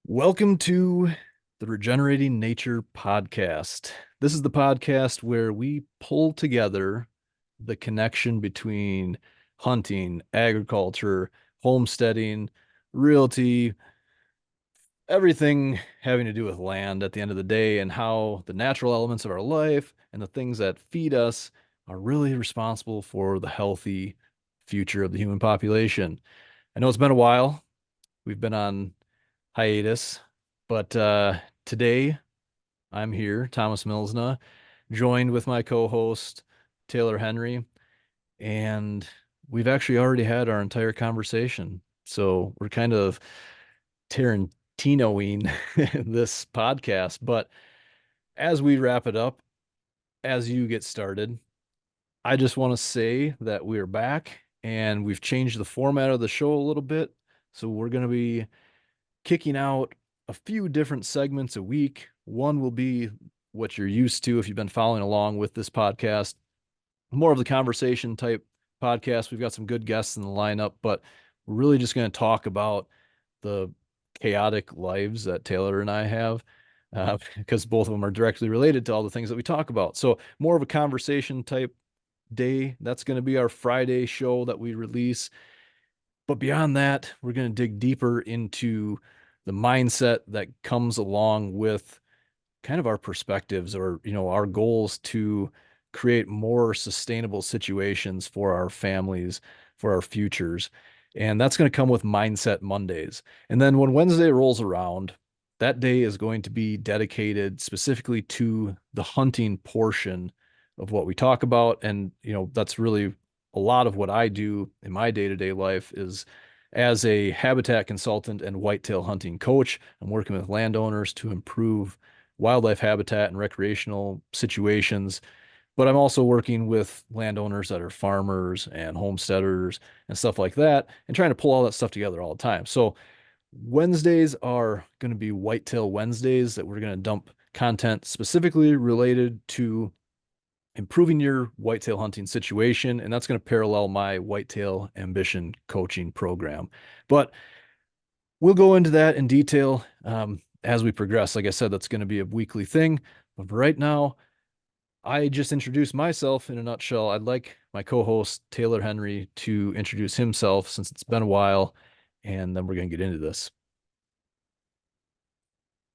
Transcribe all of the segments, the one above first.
Welcome to the Regenerating Nature podcast. This is the podcast where we pull together the connection between hunting, agriculture, homesteading, realty, everything having to do with land at the end of the day, and how the natural elements of our life and the things that feed us are really responsible for the healthy future of the human population. I know it's been a while. We've been on hiatus. But today I'm here, Thomas Milsna, joined with my co-host Taylor Henry, and we've actually already had our entire conversation. So we're kind of Tarantinoing this podcast. But as we wrap it up, as you get started, I just want to say that we're back and we've changed the format of the show a little bit. So we're going to be kicking out a few different segments a week. One will be what you're used to if you've been following along with this podcast, more of the conversation type podcast. We've got some good guests in the lineup, but we're really just going to talk about the chaotic lives that Taylor and I have, because both of them are directly related to all the things that we talk about. So more of a conversation type day. That's going to be our Friday show that we release. But beyond that, we're going to dig deeper into the mindset that comes along with kind of our perspectives or, our goals to create more sustainable situations for our families, for our futures. And that's going to come with Mindset Mondays. And then when Wednesday rolls around, that day is going to be dedicated specifically to the hunting portion of what we talk about. And, that's really a lot of what I do in my day-to-day life is as a habitat consultant and whitetail hunting coach. I'm working with landowners to improve wildlife habitat and recreational situations. But I'm also working with landowners that are farmers and homesteaders and stuff like that and trying to pull all that stuff together all the time. So Wednesdays are going to be Whitetail Wednesdays that we're going to dump content specifically related to improving your whitetail hunting situation. And that's going to parallel my whitetail ambition coaching program. But we'll go into that in detail as we progress. Like I said, that's going to be a weekly thing. But right now, I just introduced myself in a nutshell. I'd like my co-host Taylor Henry to introduce himself since it's been a while, and then we're going to get into this.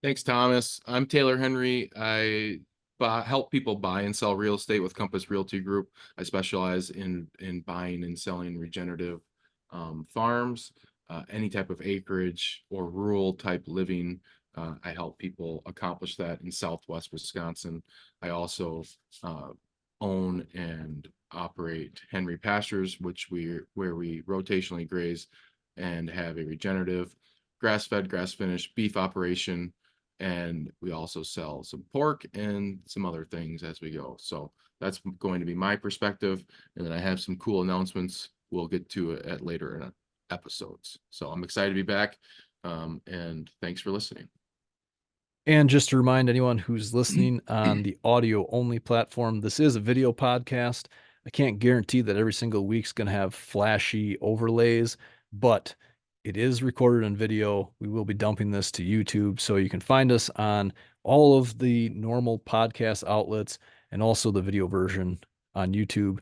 Thanks, Thomas. I'm Taylor Henry. I help people buy and sell real estate with Compass Realty Group. I specialize in buying and selling regenerative farms, any type of acreage or rural type living. I help people accomplish that in Southwest Wisconsin. I also own and operate Henry Pastures, where we rotationally graze and have a regenerative grass-fed, grass-finished beef operation. And we also sell some pork and some other things as we go. So that's going to be my perspective. And then I have some cool announcements we'll get to it at later in episodes. So I'm excited to be back. And thanks for listening. And just to remind anyone who's listening on the audio only platform, this is a video podcast. I can't guarantee that every single week's going to have flashy overlays, but it is recorded in video. We will be dumping this to YouTube, so you can find us on all of the normal podcast outlets and also the video version on YouTube,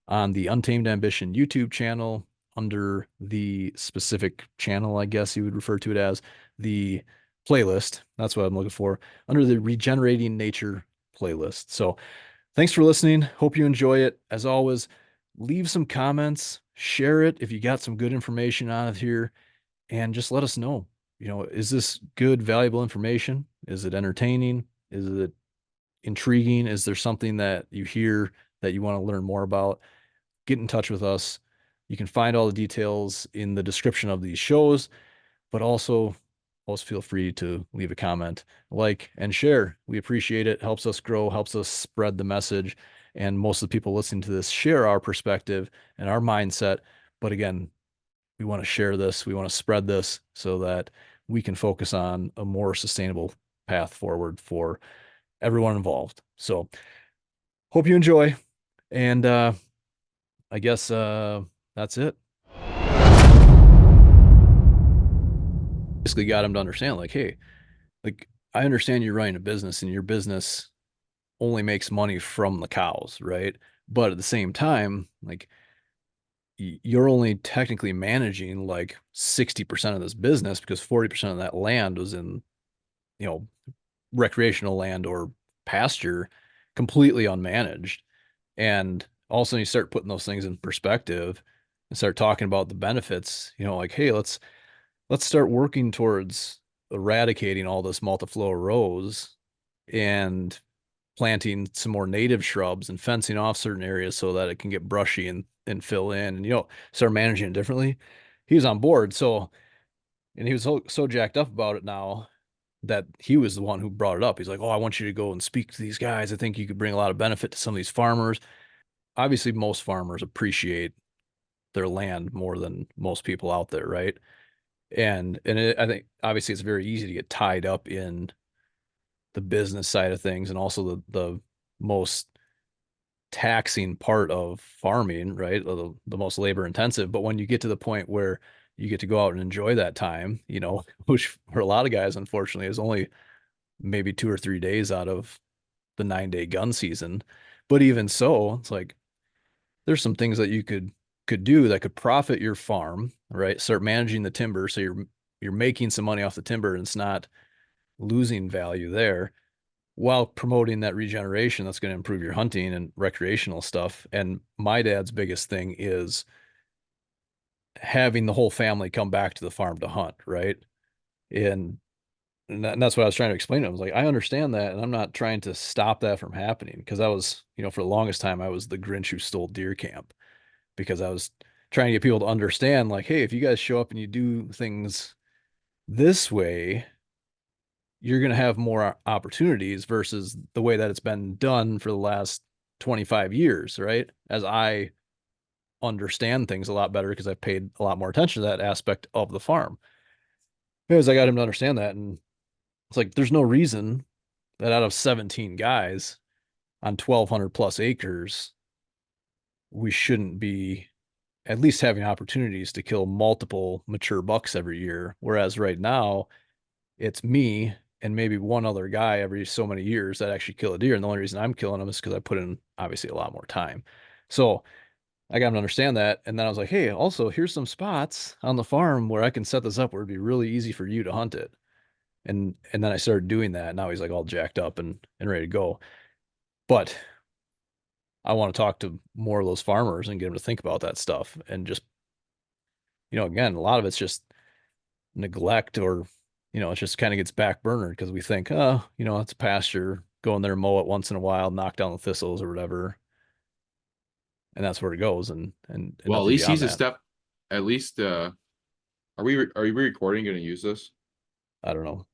on the Untamed Ambition YouTube channel, under the specific channel, I guess you would refer to it as, the playlist. That's what I'm looking for, under the Regenerating Nature playlist. So thanks for listening. Hope you enjoy it. As always, leave some comments, share it if you got some good information on it here, and just let us know. Is this good, valuable information? Is it entertaining? Is it intriguing? Is there something that you hear that you want to learn more about? Get in touch with us. You can find all the details in the description of these shows, but also feel free to leave a comment, like, and share. We appreciate it. Helps us grow, helps us spread the message. And most of the people listening to this share our perspective and our mindset. But again, we want to share this. We want to spread this so that we can focus on a more sustainable path forward for everyone involved. So hope you enjoy. And I guess that's it. basically got him to understand, like, hey, like I understand you're running a business and your business only makes money from the cows, right? But at the same time, like you're only technically managing like 60% of this business because 40% of that land was in, you know, recreational land or pasture completely unmanaged. And all of a sudden you start putting those things in perspective and start talking about the benefits, like, hey, let's start working towards eradicating all this multiflora rose and planting some more native shrubs and fencing off certain areas so that it can get brushy and fill in and start managing it differently. He was on board. So, and he was so jacked up about it now that he was the one who brought it up. He's like, "Oh, I want you to go and speak to these guys. I think you could bring a lot of benefit to some of these farmers." Obviously, most farmers appreciate their land more than most people out there, right? I think obviously it's very easy to get tied up in the business side of things and also the most taxing part of farming, right? The most labor intensive. But when you get to the point where you get to go out and enjoy that time, which for a lot of guys, unfortunately, is only maybe 2 or 3 days out of the 9-day gun season. But even so, it's like there's some things that you could do that could profit your farm, right? Start managing the timber so you're making some money off the timber and it's not losing value there while promoting that regeneration that's going to improve your hunting and recreational stuff. And my dad's biggest thing is having the whole family come back to the farm to hunt, right? And and that's what I was trying to explain to him. I was like, I understand that, and I'm not trying to stop that from happening because I was, for the longest time, I was the Grinch who stole deer camp because I was trying to get people to understand, like, hey, if you guys show up and you do things this way, you're going to have more opportunities versus the way that it's been done for the last 25 years, right? As I understand things a lot better because I've paid a lot more attention to that aspect of the farm. Because I got him to understand that. And it's like, there's no reason that out of 17 guys on 1,200 plus acres, we shouldn't be at least having opportunities to kill multiple mature bucks every year. Whereas right now, it's me and maybe one other guy every so many years that actually kill a deer. And the only reason I'm killing them is because I put in obviously a lot more time. So I got him to understand that. And then I was like, hey, also here's some spots on the farm where I can set this up where it'd be really easy for you to hunt it. And then I started doing that. Now he's like all jacked up and ready to go. But I want to talk to more of those farmers and get them to think about that stuff. And just, again, a lot of it's just neglect or, it just kind of gets back burnered because we think, oh, it's a pasture, go in there, mow it once in a while, knock down the thistles or whatever. And that's where it goes and Well, at nothing least beyond he's a that. step. At least, are we recording? Going to use this? I don't know.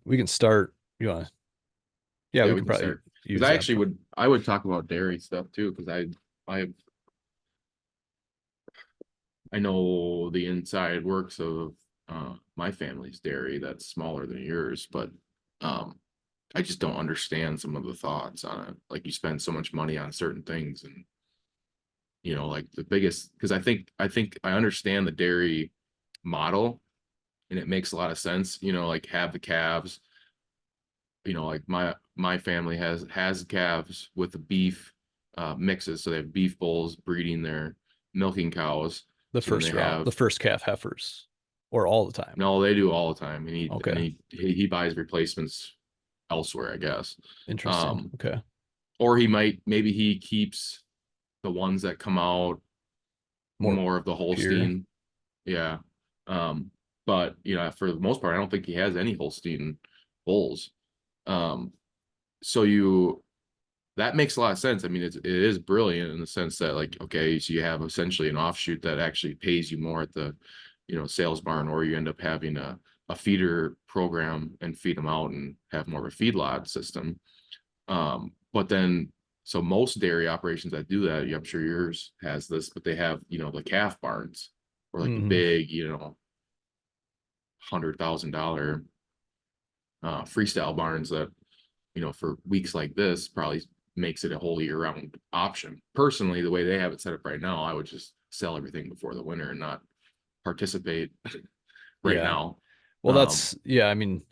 We can start, yeah, Yeah, we we can can probably start. Because use I that. actually I would talk about dairy stuff too. Because I I know the inside works of my family's dairy that's smaller than yours, but um, I just don't understand some of the thoughts on it. Like you spend so much money on certain things, and like the biggest because I think I understand the dairy model, and it makes a lot of sense. Like have the calves. Like my family has calves with the beef mixes, so they have beef bulls breeding their milking cows. The So then they first round, the have first calf heifers, or all the time. no, they do all the time, and he and Okay. he buys replacements elsewhere, I guess. Interesting. Um, Okay. or maybe he keeps the ones that come out More more of the pure. Holstein, yeah. Um, but for the most part, I don't think he has any Holstein bulls. Um, so that makes a lot of sense. I mean, it is brilliant in the sense that like, okay, so you have essentially an offshoot that actually pays you more at the, sales barn, or you end up having a feeder program and feed them out and have more of a feedlot system. But then, so most dairy operations that do that, I'm sure yours has this, but they have, the calf barns or like the Hmm. big, $100,000 freestyle barns that for weeks like this probably makes it a whole year round option. Personally, the way they have it set up right now, I would just sell everything before the winter and not participate right Yeah. now. Well, yeah, I mean,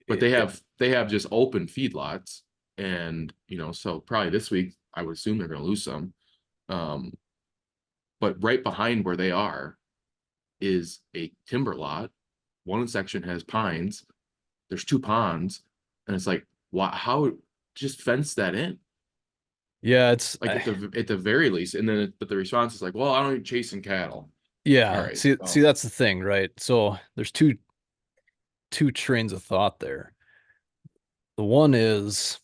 But it, they have just open feedlots, and so probably this week I would assume they're going to lose some. Um, but right behind where they are is a timber lot. One section has pines. There's two ponds, and it's like, why? How just fence that in? yeah, Like at the very least, and then but the response is like, well, I don't even chasing cattle. All yeah, right, see, well, that's the thing, right? So there's two trains of thought there. The one is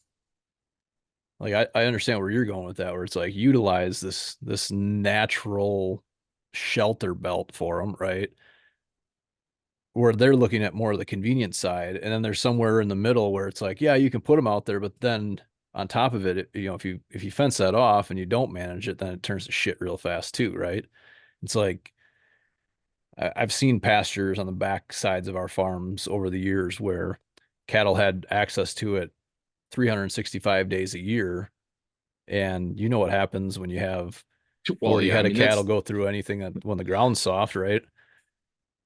like I understand where you're going with that, where it's like utilize this natural shelter belt for them, right? Where they're looking at more of the convenience side, and then there's somewhere in the middle where it's like, yeah, you can put them out there, but then on top of it, if you fence that off and you don't manage it, then it turns to shit real fast too, right? It's like I've seen pastures on the back sides of our farms over the years where cattle had access to it 365 days a year. And you know what happens when you have well, 40 yeah. I head of mean, cattle that's go through anything that when the ground's soft, right?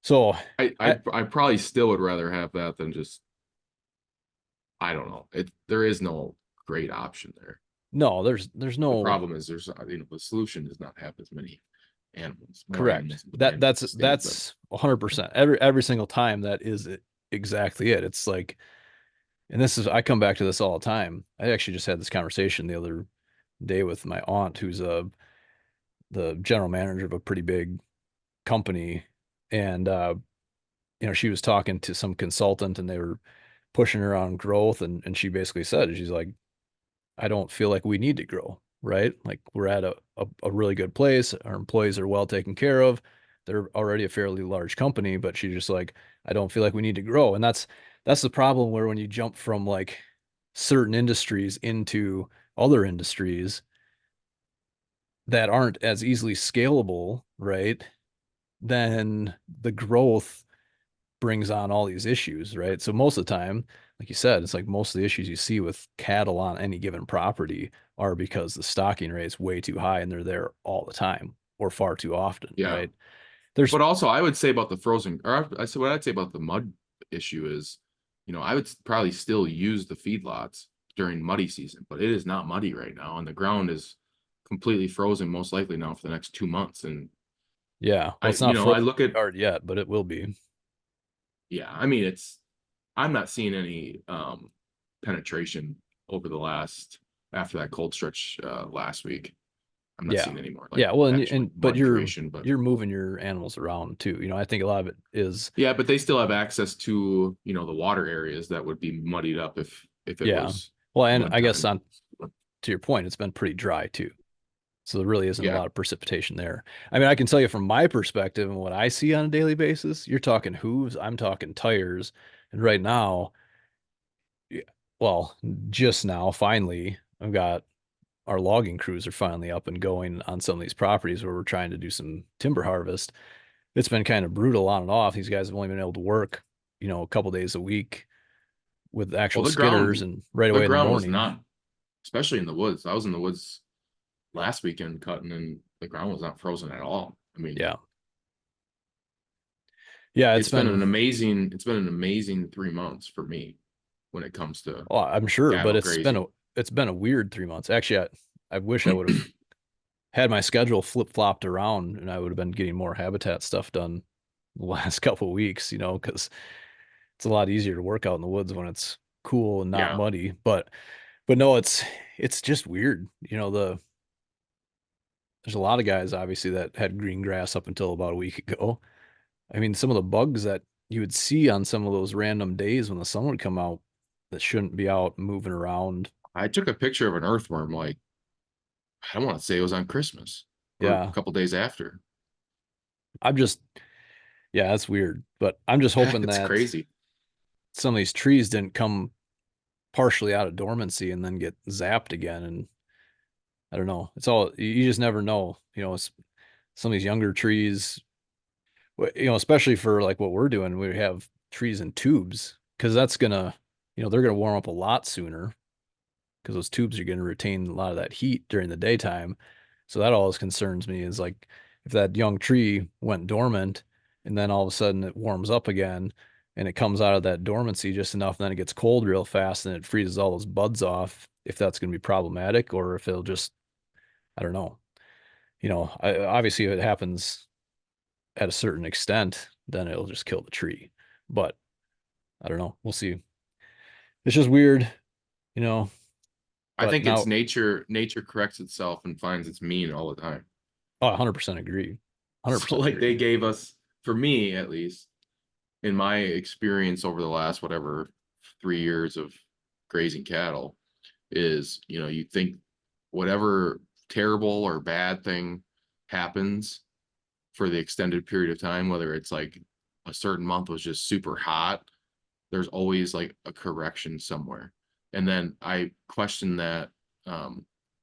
So I probably still would rather have that than just I don't know. There is no great option there. no, there's The no problem is the solution does not have as many animals, more correct. animals in the family to stay with them. That's 100%. Every single time that is exactly it. It's like, and this is I come back to this all the time. I actually just had this conversation the other day with my aunt, who's the general manager of a pretty big company, and she was talking to some consultant, and they were pushing her on growth, and she basically said, she's like, I don't feel like we need to grow, right? Like we're at a really good place. Our employees are well taken care of. They're already a fairly large company, but she's just like, I don't feel like we need to grow. And that's the problem where when you jump from like certain industries into other industries that aren't as easily scalable, right? Then the growth brings on all these issues, right? So most of the time, like you said, it's like most of the issues you see with cattle on any given property are because the stocking rate's way too high and they're there all the time or far too often, Yeah. right? There's But also, I would say about the frozen, or I said what I'd say about the mud issue is, I would probably still use the feedlots during muddy season, but it is not muddy right now, and the ground is completely frozen, most likely now for the next 2 months. And yeah, well, I, it's not I frozen look at, hard yet, but it will be. yeah, I mean, I'm not seeing any penetration over the last after that cold stretch last week. I'm not Yeah. seeing any more like Yeah, well, actually but mud creation, but you're moving your animals around too. I think a lot of it is yeah, but they still have access to, the water areas that would be muddied up if it yeah. was Well, and mud I guess time. on to your point, it's been pretty dry too. So there really isn't a Yeah. lot of precipitation there. I mean, I can tell you from my perspective and what I see on a daily basis, you're talking hooves, I'm talking tires. And right now, yeah, well, just now, finally, I've got our logging crews are finally up and going on some of these properties where we're trying to do some timber harvest. It's been kind of brutal on and off. These guys have only been able to work, a couple days a week with Well, actual skidders and right the away in the ground was morning. not, especially in the woods. I was in the woods last weekend cutting, and the ground was not frozen at all. I mean, Yeah. Yeah, it's been an amazing 3 months for me when it comes to well, I'm sure, but cattle grazing. it's been a weird 3 months. Actually, I wish I would have had my schedule flip-flopped around and I would have been getting more habitat stuff done the last couple of weeks, because it's a lot easier to work out in the woods when it's cool and not Yeah. muddy. But no, it's just weird. There's a lot of guys obviously that had green grass up until about a week ago. I mean, some of the bugs that you would see on some of those random days when the sun would come out that shouldn't be out moving around. I took a picture of an earthworm like I don't want to say it was on Christmas or a Yeah. couple days after. I'm just Yeah, that's weird. But I'm just hoping It's that crazy. some of these trees didn't come partially out of dormancy and then get zapped again. And I don't know. It's all you just never know. Some of these younger trees, especially for like what we're doing, we have trees in tubes because they're gonna warm up a lot sooner because those tubes are gonna retain a lot of that heat during the daytime. So that always concerns me is like if that young tree went dormant and then all of a sudden it warms up again and it comes out of that dormancy just enough, and then it gets cold real fast and it freezes all those buds off, if that's going to be problematic or if it'll just, I don't know. Obviously if it happens at a certain extent, then it'll just kill the tree. But I don't know. We'll see. It's just weird, you know, I but think it's now, nature corrects itself and finds its mean all the time. oh, 100% agree. So 100% like they agree. gave us, for me at least, in my experience over the last whatever 3 years of grazing cattle, is you think whatever terrible or bad thing happens for the extended period of time, whether it's like a certain month was just super hot, there's always like a correction somewhere. And then I questioned that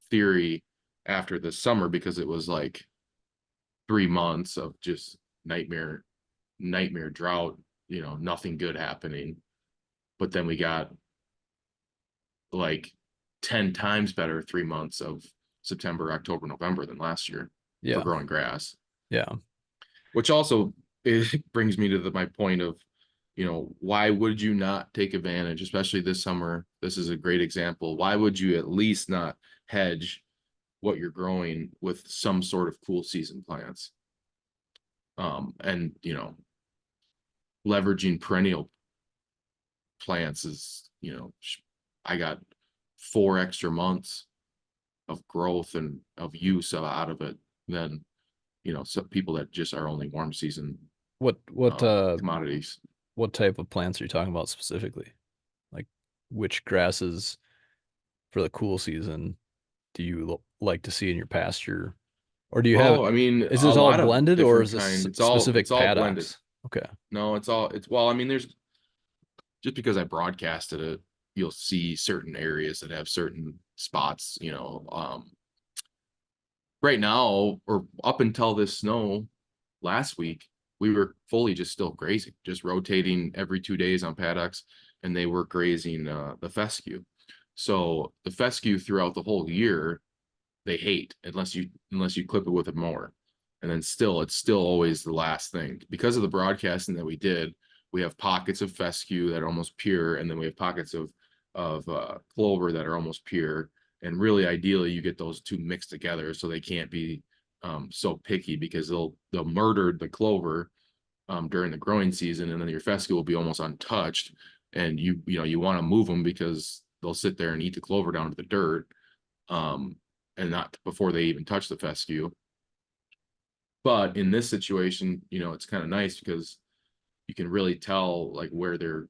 theory after the summer, because it was like 3 months of just nightmare drought, nothing good happening. But then we got like 10 times better 3 months of September, October, November than last year for Yeah. growing grass. Yeah. Which also it brings me to my point of, why would you not take advantage, especially this summer? This is a great example. Why would you at least not hedge what you're growing with some sort of cool season plants? And leveraging perennial plants is, I got 4 extra months of growth and of use out of it than some people that just are only warm season What what uh commodities. what type of plants are you talking about specifically? Like which grasses for the cool season do you like to see in your pasture? Or do you have, Oh, I mean, is a this all lot of blended or different is this kind. It's specific all blended. paddocks? Okay. No, it's well, I mean, there's just because I broadcasted it, you'll see certain areas that have certain spots, right now, or up until this snow last week, we were fully just still grazing, just rotating every 2 days on paddocks, and they were grazing the fescue. So the fescue throughout the whole year, they hate unless you clip it with a mower. And then still, it's still always the last thing. Because of the broadcasting that we did, we have pockets of fescue that are almost pure, and then we have pockets of clover that are almost pure. And really, ideally, you get those two mixed together so they can't be so picky, because they'll murder the clover during the growing season, and then your fescue will be almost untouched. And you want to move them because they'll sit there and eat the clover down to the dirt, and not before they even touch the fescue. But in this situation, it's kind of nice because you can really tell like where they're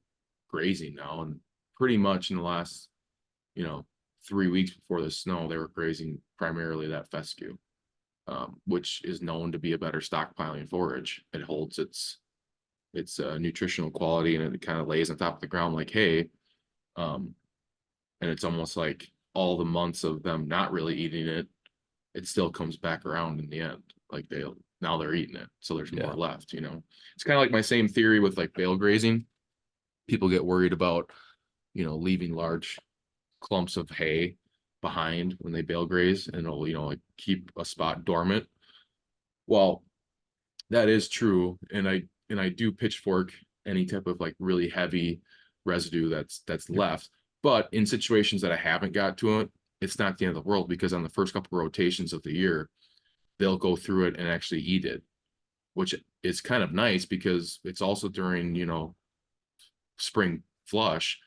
grazing now. And pretty much in the last, you know, 3 weeks before the snow, they were grazing primarily that fescue, which is known to be a better stockpiling forage. It holds its nutritional quality, and it kind of lays on top of the ground like hay. Um, and it's almost like all the months of them not really eating it, it still comes back around in the end. Like now they're eating it, so there's more Yeah. left. It's kind of like my same theory with like bale grazing. People get worried about leaving large clumps of hay behind when they bale graze, and it'll like keep a spot dormant. Well, that is true, and I do pitchfork any type of like really heavy residue that's left. But in situations that I haven't got to it, it's not the end of the world, because on the first couple of rotations of the year, they'll go through it and actually eat it, which is kind of nice because it's also during spring flush,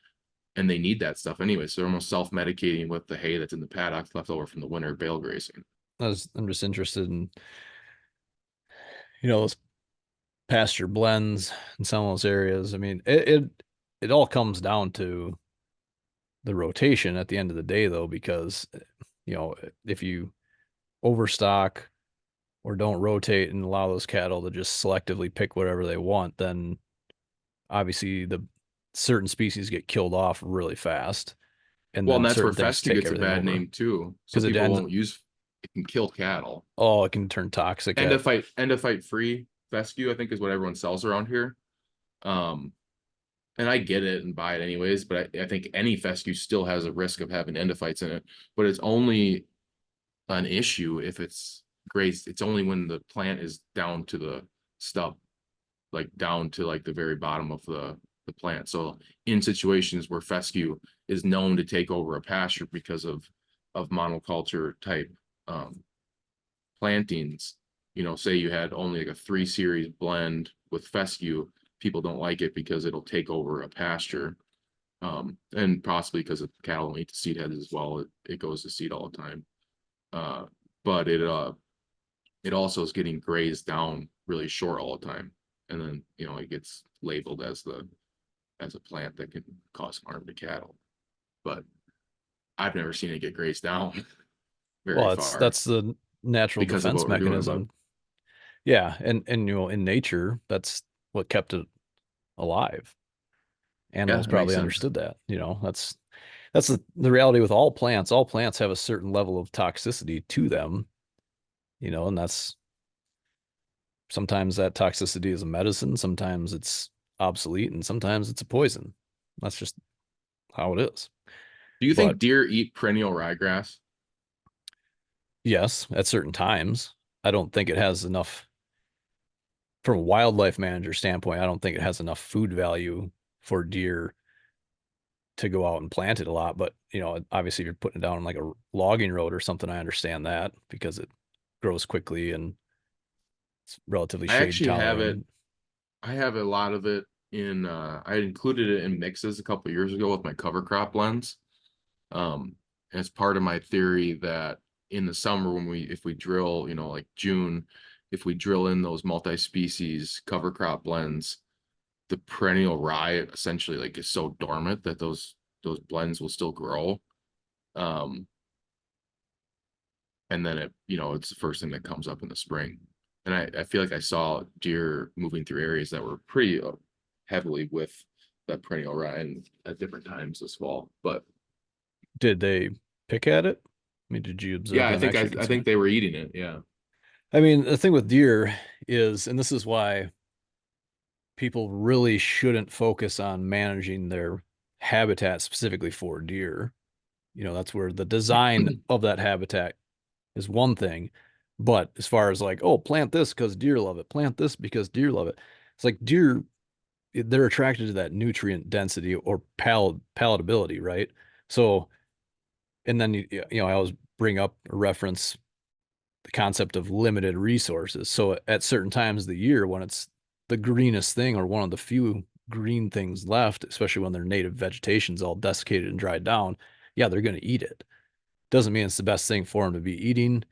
and they need that stuff anyway. So they're almost self-medicating with the hay that's in the paddock left over from the winter bale grazing. I'm just interested in, those pasture blends in some of those areas. I mean, it all comes down to the rotation at the end of the day, though, because if you overstock or don't rotate and allow those cattle to just selectively pick whatever they want, then obviously the certain species get killed off really fast, and Well, and then that's where certain things fescue take gets a everything bad over name too. So because it people ends. won't use it, can kill cattle. Oh, it can turn toxic End at. of fight free fescue, I think, is what everyone sells around here. Um, and I get it and buy it anyways, but I think any fescue still has a risk of having endophytes in it. But it's only an issue if it's grazed. It's only when the plant is down to the stub, like down to like the very bottom of the plant. So in situations where fescue is known to take over a pasture because of monoculture type plantings, say you had only like a 3 series blend with fescue, people don't like it because it'll take over a pasture. And possibly because of cattle don't eat the seed heads as well, it goes to seed all the time. Uh, but it also is getting grazed down really short all the time. And then, it gets labeled as a plant that can cause harm to cattle. But I've never seen it get grazed down very Well, far that's the natural because of defense what we're doing. But mechanism. Yeah, and in nature, that's what kept it alive. yeah, Animals it makes probably sense. understood that. That's the reality with all plants. All plants have a certain level of toxicity to them, and that's sometimes that toxicity is a medicine, sometimes it's obsolete, and sometimes it's a poison. That's just how it is. Do you But think deer eat perennial ryegrass? yes, at certain times, I don't think it has enough from a wildlife manager standpoint. I don't think it has enough food value for deer to go out and plant it a lot. But, obviously, if you're putting it down on like a logging road or something, I understand that because it grows quickly and it's relatively I shade actually have it. tolerant. I have a lot of it in. I included it in mixes a couple years ago with my cover crop blends. As part of my theory that in the summer when if we drill, like June, if we drill in those multi-species cover crop blends, the perennial rye essentially like is so dormant that those blends will still grow. Um, and then it's the first thing that comes up in the spring. And I feel like I saw deer moving through areas that were pretty heavily with that perennial rye and at different times this fall. But Did they pick at it? I mean, did you yeah, observe them actually I think consume they were eating it. Yeah. it? I mean, the thing with deer is, and this is why people really shouldn't focus on managing their habitat specifically for deer. That's where the design of that habitat is one thing. But as far as like, oh, plant this because deer love it, plant this because deer love it. It's like deer, they're attracted to that nutrient density or palatability, right? So, and then, I always bring up or reference the concept of limited resources. So at certain times of the year when it's the greenest thing or one of the few green things left, especially when their native vegetation's all desiccated and dried down, yeah, they're going to eat it. Doesn't mean it's the best thing for them to be eating,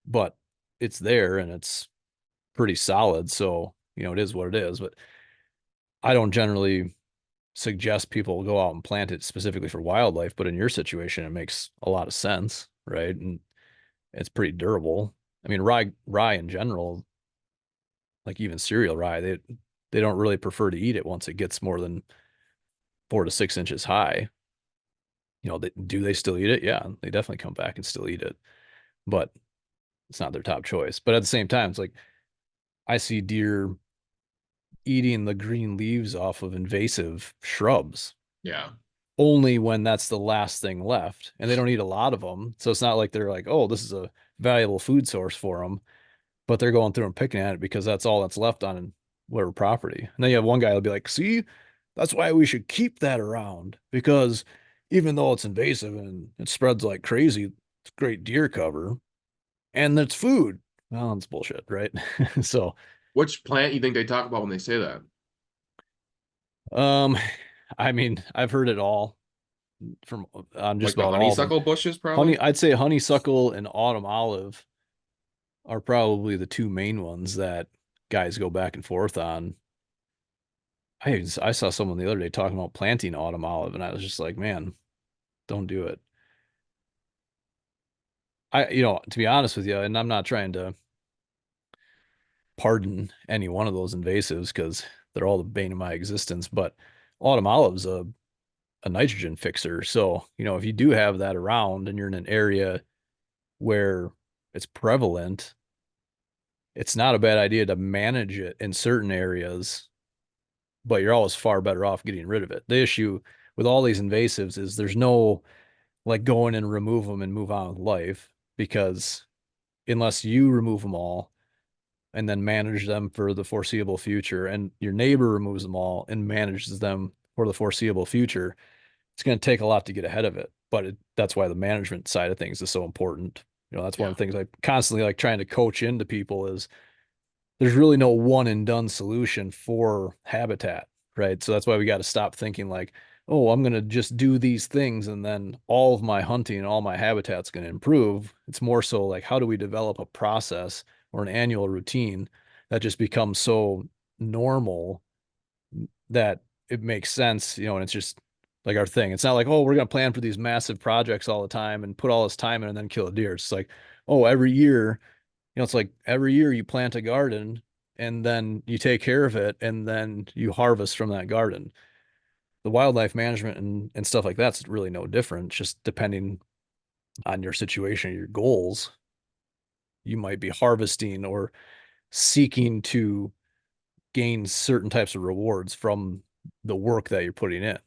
but it's there and it's pretty solid. So, it is what it is. But I don't generally suggest people go out and plant it specifically for wildlife, but in your situation, it makes a lot of sense, right? And it's pretty durable. I mean, rye in general, like even cereal rye, they don't really prefer to eat it once it gets more than 4 to 6 inches high. Do they still eat it? Yeah, they definitely come back and still eat it, but it's not their top choice. But at the same time, it's like I see deer eating the green leaves off of invasive shrubs Yeah. only when that's the last thing left. And they don't eat a lot of them. So it's not like they're like, oh, this is a valuable food source for them, but they're going through and picking at it because that's all that's left on whatever property. And then you have one guy who'll be like, see, that's why we should keep that around because even though it's invasive and it spreads like crazy, it's great deer cover and it's food. Well, it's bullshit, right? So, Which plant you think they talk about when they say that? um, I mean, I've heard it all from on just Like the about all of them. honeysuckle bushes, probably? I'd say honeysuckle and autumn olive are probably the two main ones that guys go back and forth on. I saw someone the other day talking about planting autumn olive, and I was just like, man, don't do it. To be honest with you, and I'm not trying to pardon any one of those invasives because they're all the bane of my existence, but autumn olive's a nitrogen fixer. So, if you do have that around and you're in an area where it's prevalent, it's not a bad idea to manage it in certain areas, but you're always far better off getting rid of it. The issue with all these invasives is there's no like go in and remove them and move on with life because unless you remove them all, and then manage them for the foreseeable future, and your neighbor removes them all and manages them for the foreseeable future, it's going to take a lot to get ahead of it. But that's why the management side of things is so important. That's one Yeah. of the things I constantly like trying to coach into people is there's really no one and done solution for habitat, right? So that's why we got to stop thinking like, oh, I'm going to just do these things and then all of my hunting and all my habitat's going to improve. It's more so like, how do we develop a process or an annual routine that just becomes so normal that it makes sense, and it's just like our thing. It's not like, oh, we're going to plan for these massive projects all the time and put all this time in and then kill a deer. It's like, oh, every year, it's like every year you plant a garden and then you take care of it and then you harvest from that garden. The wildlife management and stuff like that's really no different. It's just depending on your situation, your goals, you might be harvesting or seeking to gain certain types of rewards from the work that you're putting in.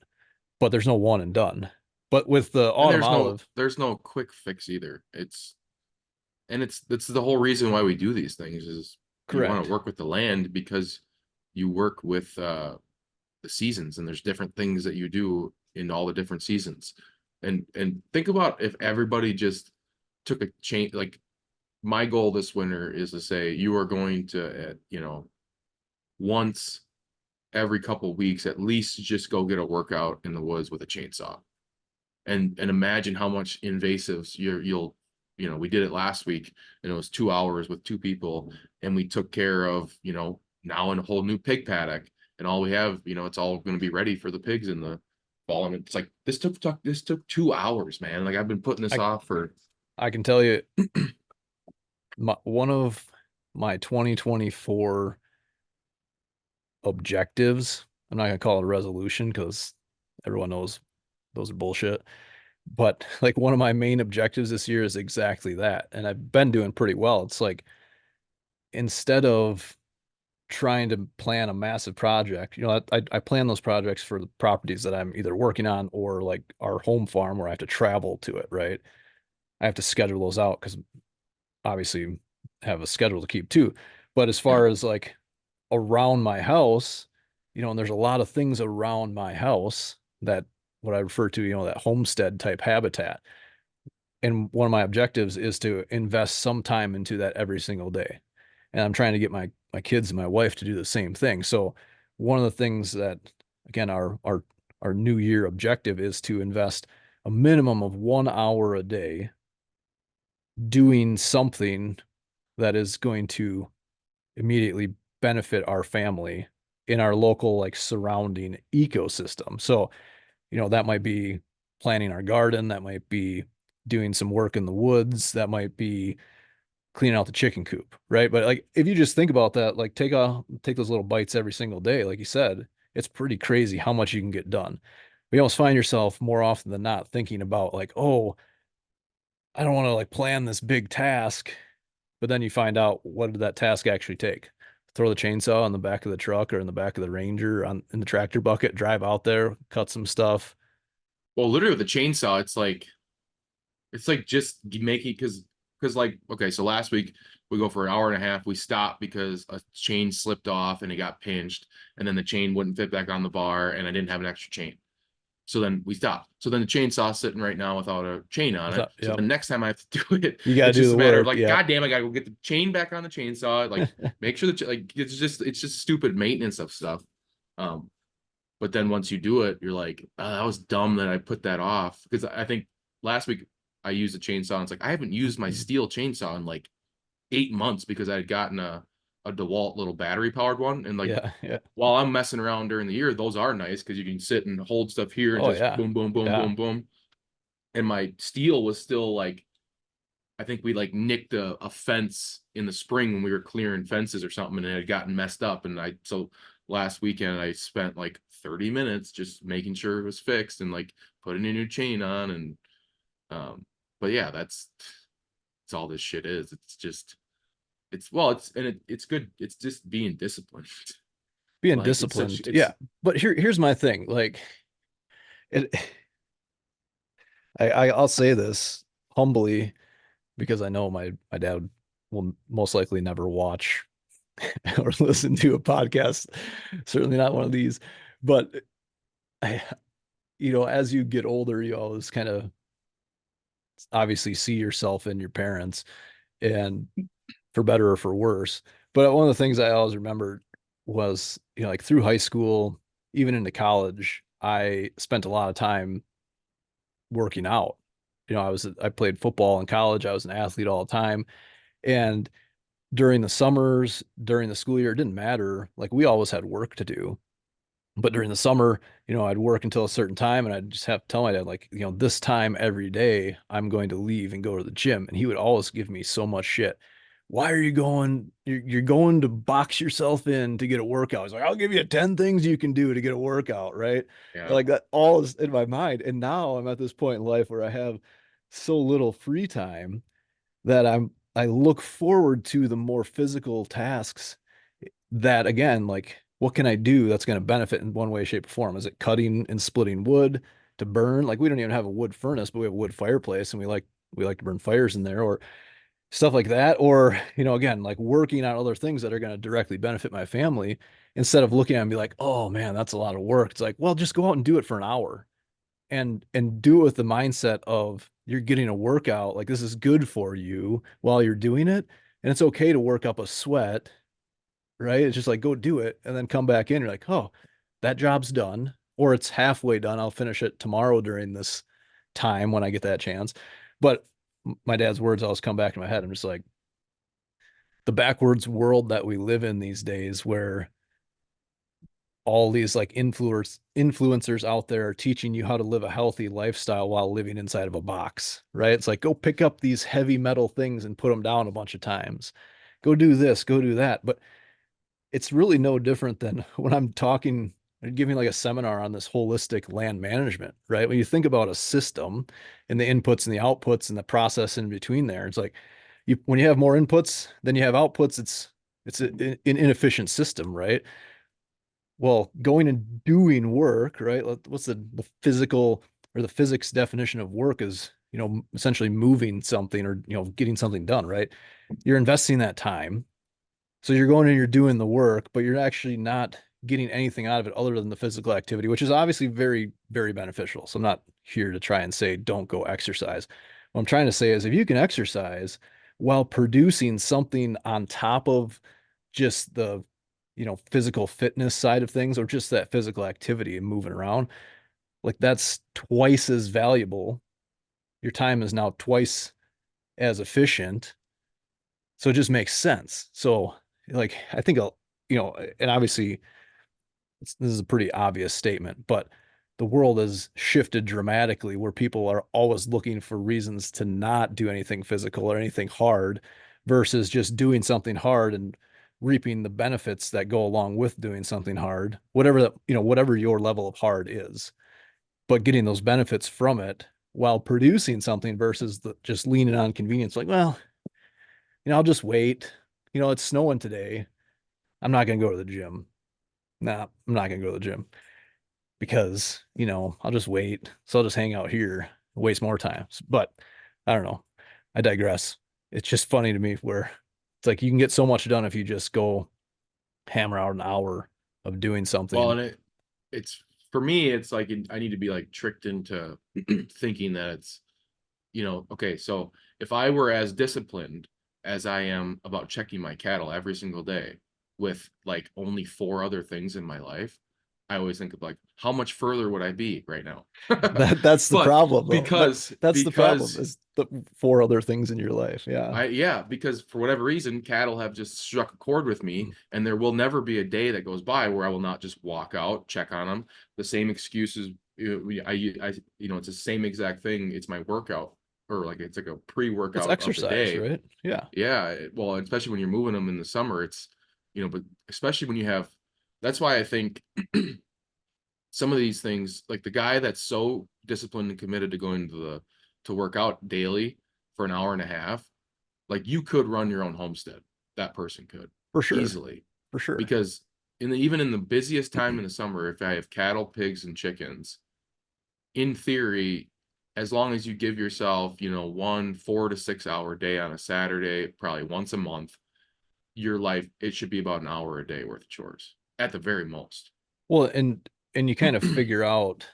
But there's no one and done. But with the And there's no automotive, there's no quick fix either. It's the whole reason why we do these things is you want to correct. work with the land because you work with the seasons, and there's different things that you do in all the different seasons. And think about if everybody just took a change. Like my goal this winter is to say you are going to once every couple of weeks at least just go get a workout in the woods with a chainsaw, and imagine how much invasives you'll we did it last week, and it was 2 hours with two people, and we took care of now in a whole new pig paddock, and all we have, it's all going to be ready for the pigs in the fall. And it's like this took 2 hours, man. Like I've been putting this I off for I can tell you one of my 2024 objectives. I'm not gonna call it a resolution because everyone knows those are bullshit. But like one of my main objectives this year is exactly that. And I've been doing pretty well. It's like instead of trying to plan a massive project, I plan those projects for the properties that I'm either working on or like our home farm where I have to travel to it, right? I have to schedule those out because obviously have a schedule to keep too. But as yeah. far as like around my house, and there's a lot of things around my house that what I refer to, that homestead type habitat. And one of my objectives is to invest some time into that every single day. And I'm trying to get my kids and my wife to do the same thing. So one of the things that again our new year objective is to invest a minimum of 1 hour a day doing something that is going to immediately benefit our family in our local like surrounding ecosystem. So, that might be planting our garden, that might be doing some work in the woods, that might be cleaning out the chicken coop, right? But like if you just think about that, like take those little bites every single day, like you said, it's pretty crazy how much you can get done. We almost find yourself more often than not thinking about like, oh, I don't want to like plan this big task, but then you find out what did that task actually take? Throw the chainsaw on the back of the truck or in the back of the Ranger in the tractor bucket, drive out there, cut some stuff. Well, literally with the chainsaw, it's like just making, because like, okay, so last week we go for an hour and a half, we stopped because a chain slipped off and it got pinched, and then the chain wouldn't fit back on the bar, and I didn't have an extra chain. So then we stopped. So then the chainsaw's sitting right now without a chain on it. So Yep. the next time I have to do it, You got to it's do just the a matter of work. like, Yep. God damn, I gotta go get the chain back on the chainsaw. Like, make sure that like it's just stupid maintenance of stuff. Um, but then once you do it, you're like, oh, that was dumb that I put that off, because I think last week I used a chainsaw, and it's like I haven't used my steel chainsaw in like 8 months because I had gotten a DeWalt little battery powered one, and like Yeah. Yeah. while I'm messing around during the year, those are nice because you can sit and hold stuff here and Oh just yeah. boom, boom, boom, Yeah. boom, boom. And my steel was still like, I think we like nicked a fence in the spring when we were clearing fences or something, and it had gotten messed up. And so last weekend I spent like 30 minutes just making sure it was fixed and like putting a new chain on. And but yeah, that's all this shit is. It's just it's good. It's just being disciplined. Being Like it's such disciplined. it's Yeah. But here's my thing. Like it, I'll say this humbly because I know my dad will most likely never watch or listen to a podcast. Certainly not one of these. But I, as you get older, you always kind of obviously see yourself in your parents, and for better or for worse. But one of the things I always remembered was, like through high school, even into college, I spent a lot of time working out. I played football in college. I was an athlete all the time. And during the summers, during the school year, it didn't matter. Like we always had work to do. But during the summer, I'd work until a certain time and I'd just have to tell my dad, like, this time every day, I'm going to leave and go to the gym. And he would always give me so much shit. Why are you going? You're going to box yourself in to get a workout. He's like, I'll give you 10 things you can do to get a workout, right? Yeah. Like that all is in my mind. And now I'm at this point in life where I have so little free time that I look forward to the more physical tasks that, again, like what can I do that's going to benefit in one way, shape, or form? Is it cutting and splitting wood to burn? Like we don't even have a wood furnace, but we have a wood fireplace and we like to burn fires in there, or stuff like that. Or, again, like working on other things that are going to directly benefit my family, instead of looking at it and be like, oh man, that's a lot of work. It's like, well, just go out and do it for an hour, and do it with the mindset of you're getting a workout. Like this is good for you while you're doing it. And it's okay to work up a sweat, right? It's just like go do it and then come back in. You're like, oh, that job's done, or it's halfway done. I'll finish it tomorrow during this time when I get that chance. But my dad's words always come back in my head. I'm just like, the backwards world that we live in these days, where all these like influencers out there are teaching you how to live a healthy lifestyle while living inside of a box, right? It's like go pick up these heavy metal things and put them down a bunch of times. Go do this, go do that. But it's really no different than when I'm talking and giving like a seminar on this holistic land management, right? When you think about a system and the inputs and the outputs and the process in between there, it's like when you have more inputs than you have outputs, it's an inefficient system, right? Well, going and doing work, right? What's the physical or the physics definition of work is, essentially moving something or, getting something done, right? You're investing that time. So you're going and you're doing the work, but you're actually not getting anything out of it other than the physical activity, which is obviously very, very beneficial. So I'm not here to try and say don't go exercise. What I'm trying to say is if you can exercise while producing something on top of just the, physical fitness side of things, or just that physical activity and moving around, like that's twice as valuable. Your time is now twice as efficient. So it just makes sense. So like I think and obviously this is a pretty obvious statement, but the world has shifted dramatically where people are always looking for reasons to not do anything physical or anything hard versus just doing something hard and reaping the benefits that go along with doing something hard, whatever that, whatever your level of hard is, but getting those benefits from it while producing something versus just leaning on convenience. Like, well, I'll just wait. It's snowing today. I'm not going to go to the gym. Nah, I'm not going to go to the gym because, I'll just wait. So I'll just hang out here, waste more time. But I don't know. I digress. It's just funny to me where it's like you can get so much done if you just go hammer out an hour of doing Well, something. and it's for me, it's like I need to be like tricked into thinking that it's, okay, so if I were as disciplined as I am about checking my cattle every single day with like only four other things in my life, I always think of like how much further would I be right now? That's the But problem though. That's the problem because is the four other things in your life. Yeah. yeah, because for whatever reason, cattle have just struck a chord with me, and there will never be a day that goes by where I will not just walk out, check on them. The same excuses, it's the same exact thing. It's my workout, or like it's like a It's pre-workout of the exercise, day. right? Yeah, Yeah, well, especially when you're moving them in the summer, it's, but especially when you have, that's why I think some of these things, like the guy that's so disciplined and committed to going to work out daily for an hour and a half, like you could run your own homestead. That person could for sure. easily, For sure. because even in the busiest time in the summer, if I have cattle, pigs, and chickens, in theory, as long as you give yourself, 1 4 to 6 hour day on a Saturday, probably once a month, your life, it should be about an hour a day worth of chores at the very most. Well, and you kind of figure out,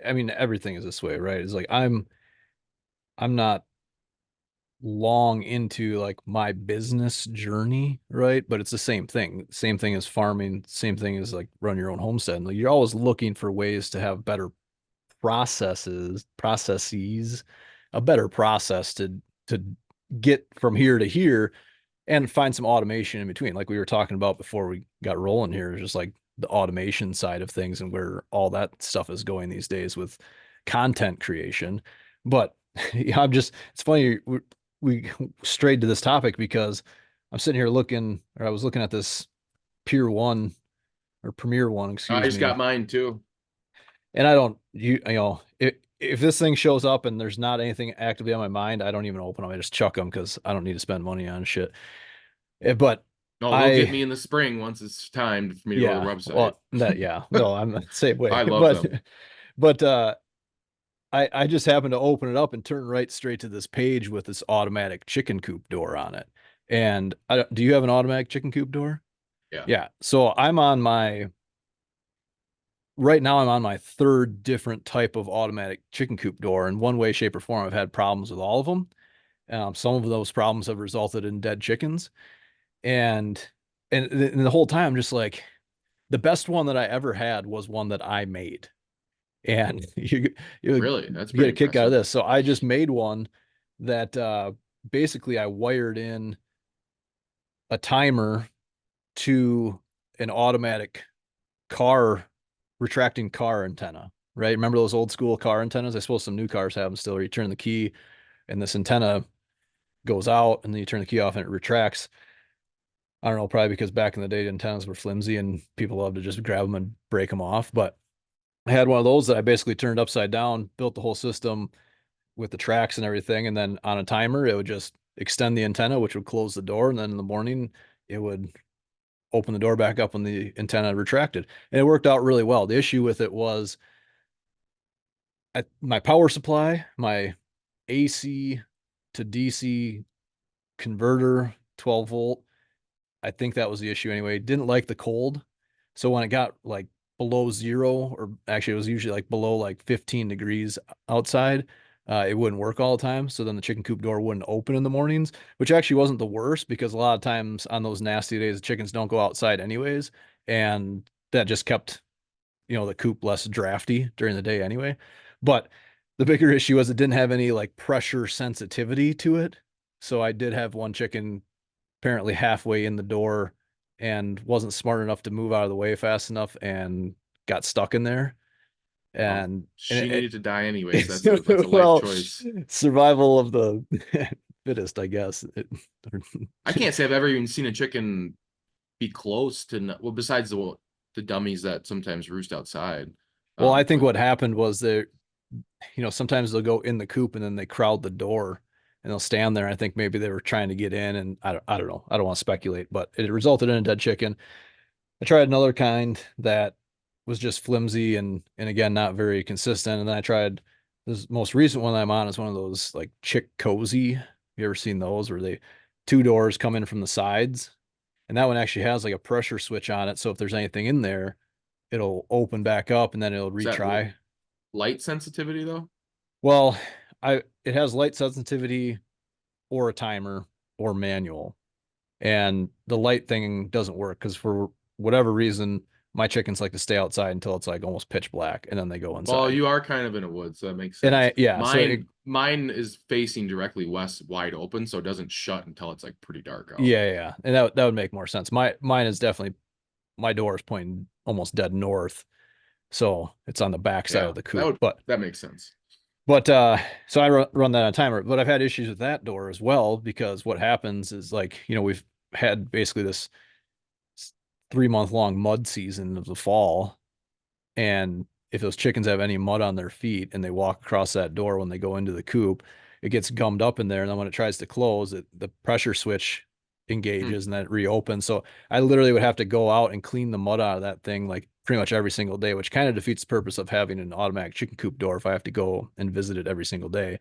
I mean, everything is this way, right? It's like I'm not long into like my business journey, right? But it's the same thing. Same thing as farming, same thing as like run your own homestead. Like you're always looking for ways to have better processes, a better process to get from here to here and find some automation in between. Like we were talking about before we got rolling here, just like the automation side of things and where all that stuff is going these days with content creation. But yeah, it's funny we strayed to this topic because I'm sitting here looking, or I was looking at this Pier One or Premier One, I excuse just me. got mine too. And I don't, you know, if this thing shows up and there's not anything actively on my mind, I don't even open them. I just chuck them because I don't need to spend money on shit. But No, they'll get I, me in the spring once it's time for me to go to the yeah, website. well, that, yeah, no, I'm the same way. I love them. But, I just happened to open it up and turn right straight to this page with this automatic chicken coop door on it. And do you have an automatic chicken coop door? Yeah. Yeah. So right now I'm on my third different type of automatic chicken coop door. In one way, shape, or form, I've had problems with all of them. Some of those problems have resulted in dead chickens. And and the whole time, I'm just like, the best one that I ever had was one that I made. And you Really? That's get pretty a kick out of impressive. this. So I just made one that basically I wired in a timer to an automatic car retracting car antenna, right? Remember those old school car antennas? I suppose some new cars have them still, where you turn the key and this antenna goes out and then you turn the key off and it retracts. I don't know, probably because back in the day, antennas were flimsy and people loved to just grab them and break them off. But I had one of those that I basically turned upside down, built the whole system with the tracks and everything. And then on a timer, it would just extend the antenna, which would close the door. And then in the morning, it would open the door back up when the antenna retracted. And it worked out really well. The issue with it was my power supply, my AC to DC converter, 12 volt. I think that was the issue anyway. Didn't like the cold. So when it got like below zero, or actually it was usually like below like 15 degrees outside, it wouldn't work all the time. So then the chicken coop door wouldn't open in the mornings, which actually wasn't the worst because a lot of times on those nasty days, the chickens don't go outside anyways. And that just kept, the coop less drafty during the day anyway. But the bigger issue was it didn't have any like pressure sensitivity to it. So I did have one chicken apparently halfway in the door and wasn't smart enough to move out of the way fast enough and got stuck in there. Well, And she needed to die anyways. That's a life well, choice. survival of the fittest, I guess. I can't say I've ever even seen a chicken be close to well, besides the dummies that sometimes roost outside. Well, I think But what happened was sometimes they'll go in the coop and then they crowd the door and they'll stand there. I think maybe they were trying to get in, and I don't know. I don't want to speculate, but it resulted in a dead chicken. I tried another kind that was just flimsy and again not very consistent. And then I tried this most recent one that I'm on is one of those like chick cozy. You ever seen those where they two doors come in from the sides? And that one actually has like a pressure switch on it. So if there's anything in there, it'll open back up and then it'll is that retry. light sensitivity though? Well, it has light sensitivity or a timer or manual. And the light thing doesn't work because for whatever reason, my chickens like to stay outside until it's like almost pitch black and then they go Well, inside. you are kind of in a woods, so that makes And sense. so Mine is facing directly west, wide open, so it doesn't shut until it's like pretty dark out. yeah. And that would make more sense. Mine is definitely, my door is pointing almost dead north. So it's on the back side Yeah, of the coop. that makes sense. But so I run that on timer, but I've had issues with that door as well because what happens is like, we've had basically this 3 month long mud season of the fall. And if those chickens have any mud on their feet and they walk across that door when they go into the coop, it gets gummed up in there. And then when it tries to close, the pressure switch Hmm. engages and then it reopens. So I literally would have to go out and clean the mud out of that thing like pretty much every single day, which kind of defeats the purpose of having an automatic chicken coop door if I have to go and visit it every single day.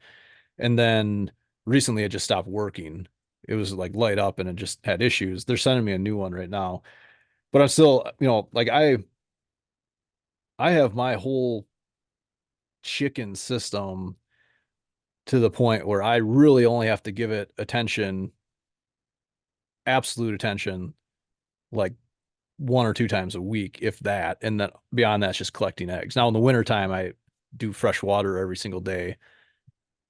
And then recently it just stopped working. it was like light up and it just had issues. They're sending me a new one right now, but I'm still, like I have my whole chicken system to the point where I really only have to give it attention, absolute attention, like one or two times a week, if that. And then beyond that's just collecting eggs. Now in the wintertime, I do fresh water every single day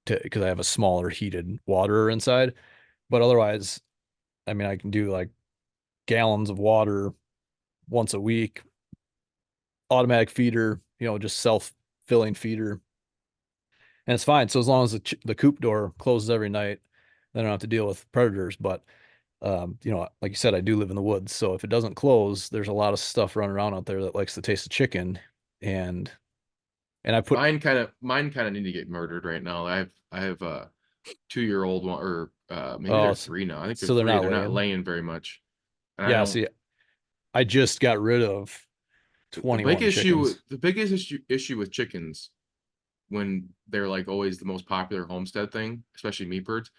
because I have a smaller heated water inside. But otherwise, I mean, I can do like gallons of water once a week, automatic feeder, just self-filling feeder. And it's fine. So as long as the coop door closes every night, then I don't have to deal with predators. But like you said, I do live in the woods. So if it doesn't close, there's a lot of stuff running around out there that likes the taste of chicken. And and I put Mine kind of need to get murdered right now. I have a 2-year old one, or maybe oh, they're three now. I think they're so they're three. not They're not laying. laying very much, and I Yeah, don't. see, I just got rid of The big 21 issue, chickens. the biggest issue with chickens, when they're like always the most popular homestead thing, especially meat birds.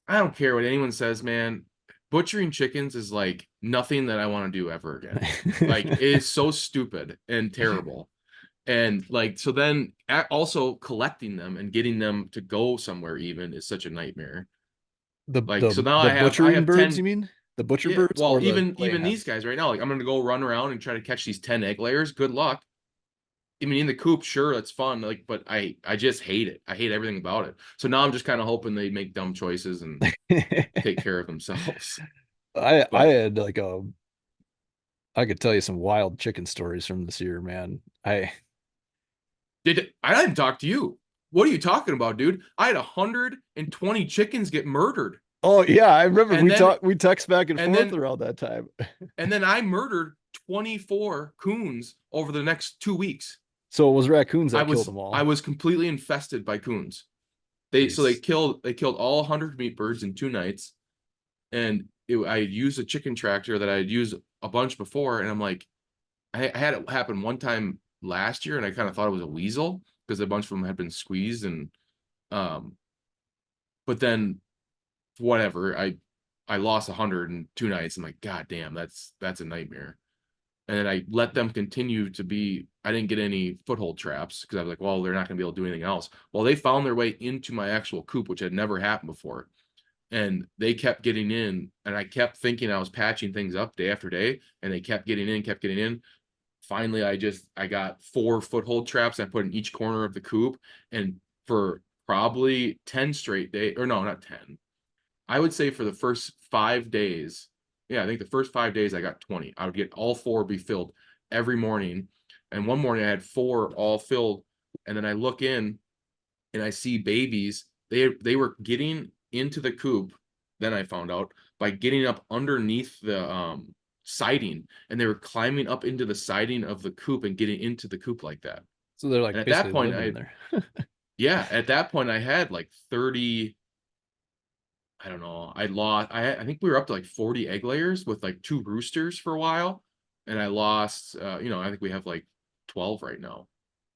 I don't care what anyone says, man. Butchering chickens is like nothing that I want to do ever again. Like it is so stupid and terrible. And like, so then also collecting them and getting them to go somewhere even is such a nightmare. The Like, so the now the I butchering have birds, 10. you mean? The butcher Yeah, birds well, or the laying even these hens? guys right now, like I'm gonna go run around and try to catch these 10 egg layers. Good luck. I mean, in the coop, sure, that's fun. Like, but I just hate it. I hate everything about it. So now I'm just kind of hoping they make dumb choices and take care of themselves. I But had like I could tell you some wild chicken stories from this year, man. I didn't talk to you. What are you talking about, dude? I had 120 chickens get murdered, Oh yeah, I remember and then we text back and and forth then around that time. and then I murdered 24 coons over the next 2 weeks. So it was raccoons I that killed was them I all. was completely infested by coons. They Jeez. killed all 100 meat birds in 2 nights, and I used a chicken tractor that I had used a bunch before, and I'm like, I had it happen one time last year, and I kind of thought it was a weasel because a bunch of them had been squeezed, and um, but then whatever, I lost 100 in 2 nights. I'm like, God damn, that's a nightmare. And then I let them continue to be. I didn't get any foothold traps because I was like, well, they're not going to be able to do anything else. Well, they found their way into my actual coop, which had never happened before. And they kept getting in, and I kept thinking I was patching things up day after day, and they kept getting in, kept getting in. Finally, I got 4 foothold traps I put in each corner of the coop, and for probably 10 straight days, or no, not 10. I would say for the first 5 days, yeah, I think the first 5 days I got 20. I would get all 4 be filled every morning. And one morning I had 4 all filled. And then I look in and I see babies. They were getting into the coop, then I found out, by getting up underneath the siding, and they were climbing up into the siding of the coop and getting into the coop like that. So they're And like at that basically point, living in there. at that point I had like 30. I don't know. I think we were up to like 40 egg layers with like 2 roosters for a while. And I lost, I think we have like 12 right now.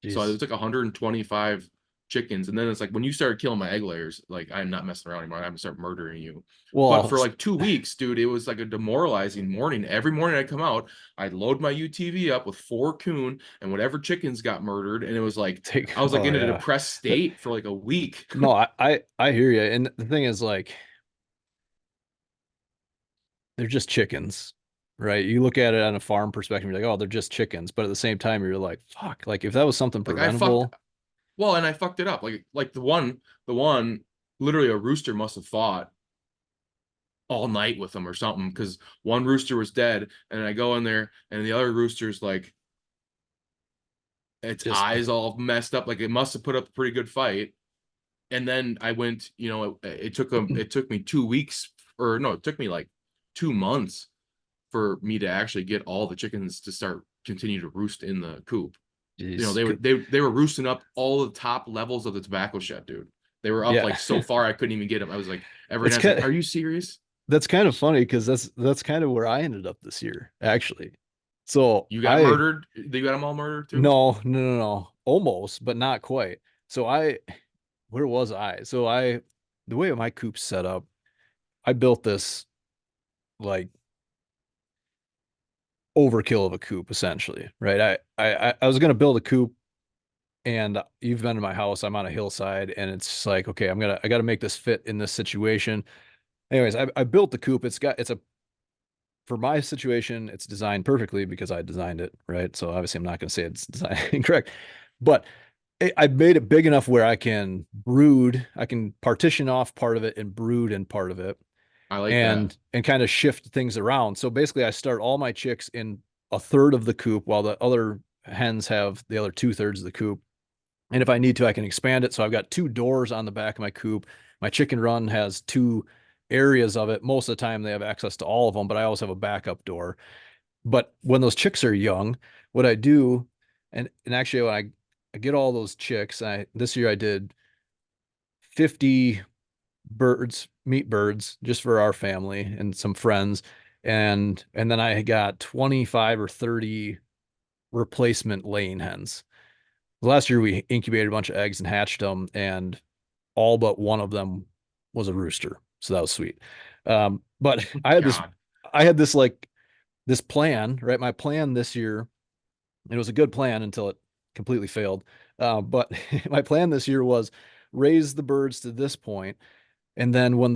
So it Jeez. was like 125 chickens. And then it's like when you started killing my egg layers, like I'm not messing around anymore. I'm gonna start murdering you. But Well, for like 2 weeks, dude, it was like a demoralizing morning. Every morning I'd come out, I'd load my UTV up with 4 coon and whatever chickens got murdered. And it was like I was like oh in a yeah. depressed state for like a week. No, I hear you. And the thing is like they're just chickens, right? You look at it on a farm perspective, you're like, oh, they're just chickens. But at the same time, you're like, fuck, like if that was something Like I fucked preventable, Well, and I fucked it up. Like the one, literally a rooster must have fought all night with them or something because one rooster was dead, and I go in there and the other rooster's like its just eyes all messed up. Like it must have put up a pretty good fight. And then I went, it took me 2 weeks, or no, it took me like 2 months for me to actually get all the chickens to start continue to roost in the coop. jeez. They were roosting up all the top levels of the tobacco shed, dude. They were up Yeah. like so far I couldn't even get them. I was like, every It's night I was like, kind are of you serious? that's kind of funny because that's kind of where I ended up this year, actually. So You got murdered? You got them all murdered too? no, almost, but not quite. So where was I? So the way my coop's set up I built this like overkill of a coop essentially, right? I was gonna build a coop, and you've been to my house. I'm on a hillside, and it's like, okay, I gotta make this fit in this situation. Anyways, I built the coop. It's a for my situation, it's designed perfectly because I designed it, right? So obviously, I'm not gonna say it's designed incorrect, but I made it big enough where I can brood. I can partition off part of it and brood in part of it, I like that. and kind of shift things around. So basically, I start all my chicks in a third of the coop, while the other hens have the other two-thirds of the coop. And if I need to, I can expand it. So I've got two doors on the back of my coop. My chicken run has two areas of it. Most of the time, they have access to all of them, but I always have a backup door. But when those chicks are young, what I do, and actually when I get all those chicks, I this year I did 50 birds, meat birds, just for our family and some friends. And then I got 25 or 30 replacement laying hens. Last year we incubated a bunch of eggs and hatched them, and all but one of them was a rooster. So that was sweet. But God, I had this like this plan, right? My plan this year, it was a good plan until it completely failed. But my plan this year was raise the birds to this point, and then when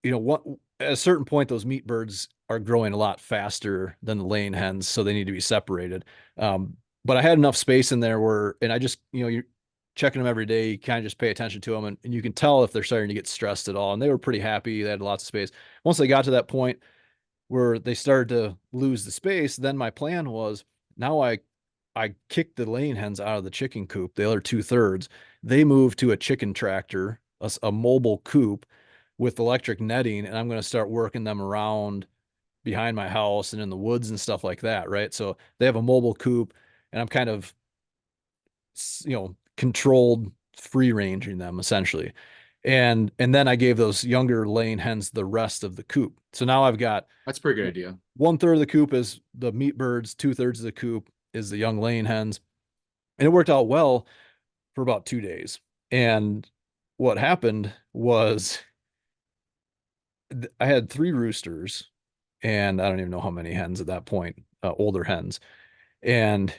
what at a certain point, those meat birds are growing a lot faster than the laying hens, so they need to be separated. But I had enough space in there and I just, you're checking them every day. You kind of just pay attention to them, and you can tell if they're starting to get stressed at all. And they were pretty happy. They had lots of space. Once they got to that point where they started to lose the space, then my plan was now I kicked the laying hens out of the chicken coop, the other two-thirds. They moved to a chicken tractor, a mobile coop with electric netting, and I'm going to start working them around behind my house and in the woods and stuff like that, right? So they have a mobile coop, and I'm kind of, controlled free ranging them essentially. And then I gave those younger laying hens the rest of the coop. So now I've got that's a pretty good idea. one third of the coop is the meat birds, two-thirds of the coop is the young laying hens. And it worked out well for about 2 days. And what happened was I had three roosters, and I don't even know how many hens at that point, older hens. And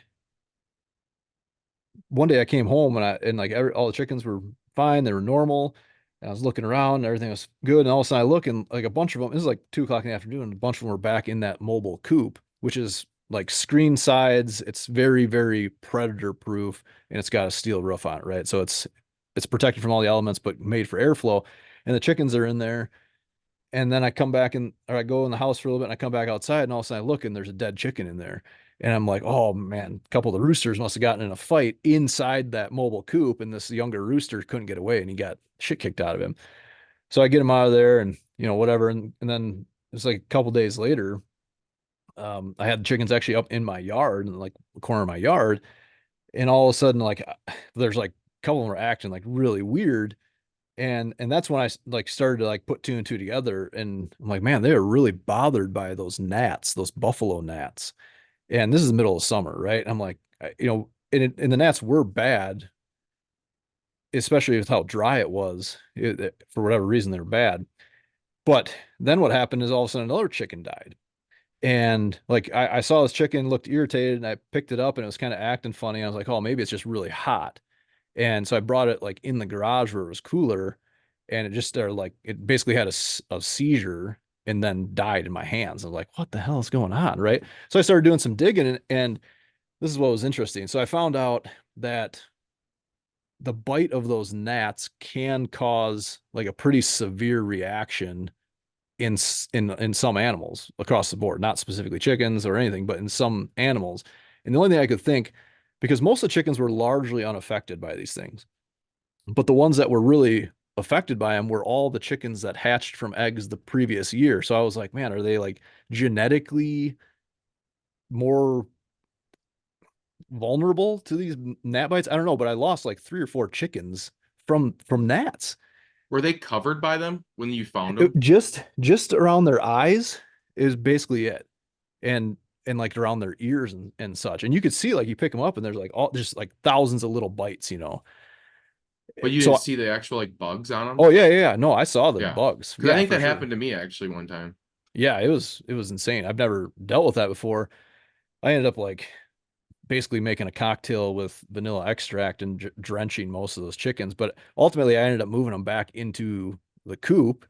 one day I came home, and like all the chickens were fine, they were normal. And I was looking around, and everything was good. And all of a sudden I look, and like a bunch of them, this is like 2 o'clock in the afternoon, and a bunch of them were back in that mobile coop, which is like screen sides. It's very, very predator proof, and it's got a steel roof on it, right? So it's protected from all the elements, but made for airflow. And the chickens are in there. And then I come back or I go in the house for a little bit, and I come back outside, and all of a sudden I look, and there's a dead chicken in there. And I'm like, oh man, a couple of the roosters must have gotten in a fight inside that mobile coop, and this younger rooster couldn't get away, and he got shit kicked out of him. So I get him out of there, and whatever. And then it's like a couple days later, I had the chickens actually up in my yard, in like the corner of my yard, and all of a sudden, like there's like a couple of them were acting like really weird. And that's when I like started to like put two and two together, and I'm like, man, they are really bothered by those gnats, those buffalo gnats. And this is the middle of summer, right? I'm like, and the gnats were bad, especially with how dry it was. For whatever reason, they were bad. But then what happened is all of a sudden another chicken died. And like I saw this chicken looked irritated, and I picked it up, and it was kind of acting funny. I was like, oh, maybe it's just really hot. And so I brought it like in the garage where it was cooler, and it just started like it basically had a seizure and then died in my hands. I was like, what the hell is going on? Right. So I started doing some digging, and this is what was interesting. So I found out that the bite of those gnats can cause like a pretty severe reaction in some animals across the board, not specifically chickens or anything, but in some animals. And the only thing I could think, because most of the chickens were largely unaffected by these things, but the ones that were really affected by them were all the chickens that hatched from eggs the previous year. So I was like, man, are they like genetically more vulnerable to these gnat bites? I don't know, but I lost like three or four chickens from gnats. Were they covered by them when you found them? Just around their eyes is basically it. And like around their ears and such. And you could see like you pick them up, and there's like all just like thousands of little bites. But you didn't So, see the actual like bugs on them? oh yeah, yeah, yeah. No, I saw the Yeah. bugs. Because I Yeah, think for that sure. happened to me actually one time. Yeah, it was insane. I've never dealt with that before. I ended up like basically making a cocktail with vanilla extract and drenching most of those chickens. But ultimately, I ended up moving them back into the coop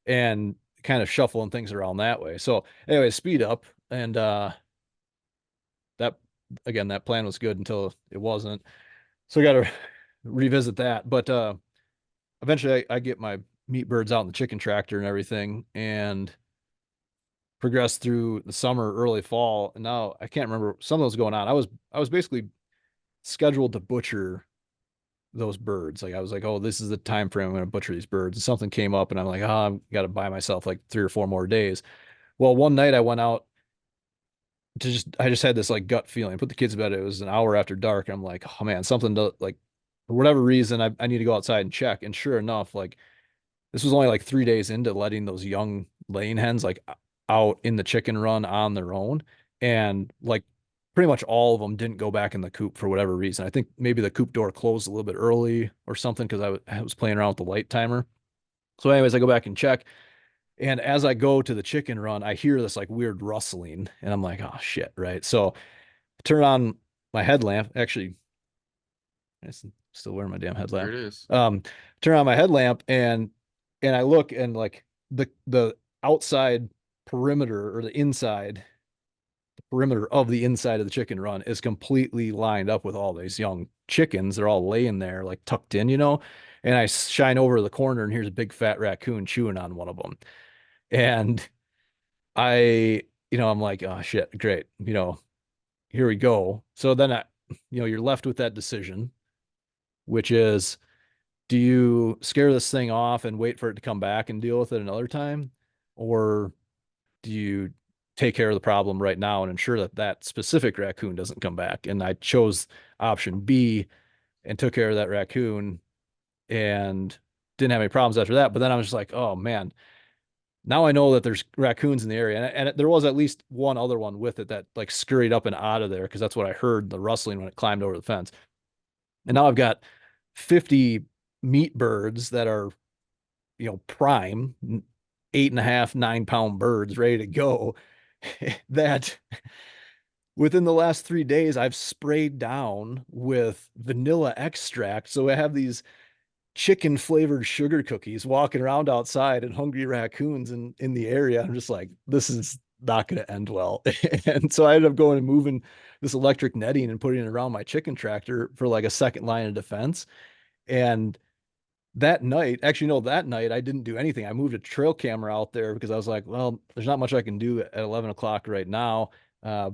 and kind of shuffling things around that way. So anyway, speed up and that again, that plan was good until it wasn't. So I got to revisit that. But eventually, I get my meat birds out in the chicken tractor and everything, and progress through the summer, early fall, and now I can't remember some of those going on. I was basically scheduled to butcher those birds. Like I was like, oh, this is the time frame I'm going to butcher these birds. And something came up, and I'm like, oh, I've got to buy myself like 3 or 4 more days. Well, one night I went out to I just had this like gut feeling. Put the kids to bed. It was an hour after dark. And I'm like, oh man, something to like for whatever reason, I need to go outside and check. And sure enough, like this was only like 3 days into letting those young laying hens like out in the chicken run on their own. And like pretty much all of them didn't go back in the coop for whatever reason. I think maybe the coop door closed a little bit early or something because I was playing around with the light timer. So, anyways, I go back and check. And as I go to the chicken run, I hear this like weird rustling. And I'm like, oh shit, right? So I turn on my headlamp. Actually, I still wearing my damn There headlamp. it is. Um, turn on my headlamp and I look and like the outside perimeter or the perimeter of the inside of the chicken run is completely lined up with all these young chickens. They're all laying there like tucked in, you know. And I shine over the corner and here's a big fat raccoon chewing on one of them. And I, I'm like, oh shit, great, here we go. So then you're left with that decision, which is do you scare this thing off and wait for it to come back and deal with it another time? Or do you take care of the problem right now and ensure that that specific raccoon doesn't come back? And I chose option B and took care of that raccoon and didn't have any problems after that. But then I was just like, oh man, now I know that there's raccoons in the area. And there was at least one other one with it that like scurried up and out of there because that's what I heard the rustling when it climbed over the fence. And now I've got 50 meat birds that are prime 8.5, 9 pound birds ready to go that within the last 3 days I've sprayed down with vanilla extract. So I have these chicken flavored sugar cookies walking around outside and hungry raccoons in the area. I'm just like, this is not going to end well. And so I ended up going and moving this electric netting and putting it around my chicken tractor for like a second line of defense. And that night, actually, no, that night I didn't do anything. I moved a trail camera out there because I was like, well, there's not much I can do at 11 o'clock right now. Uh,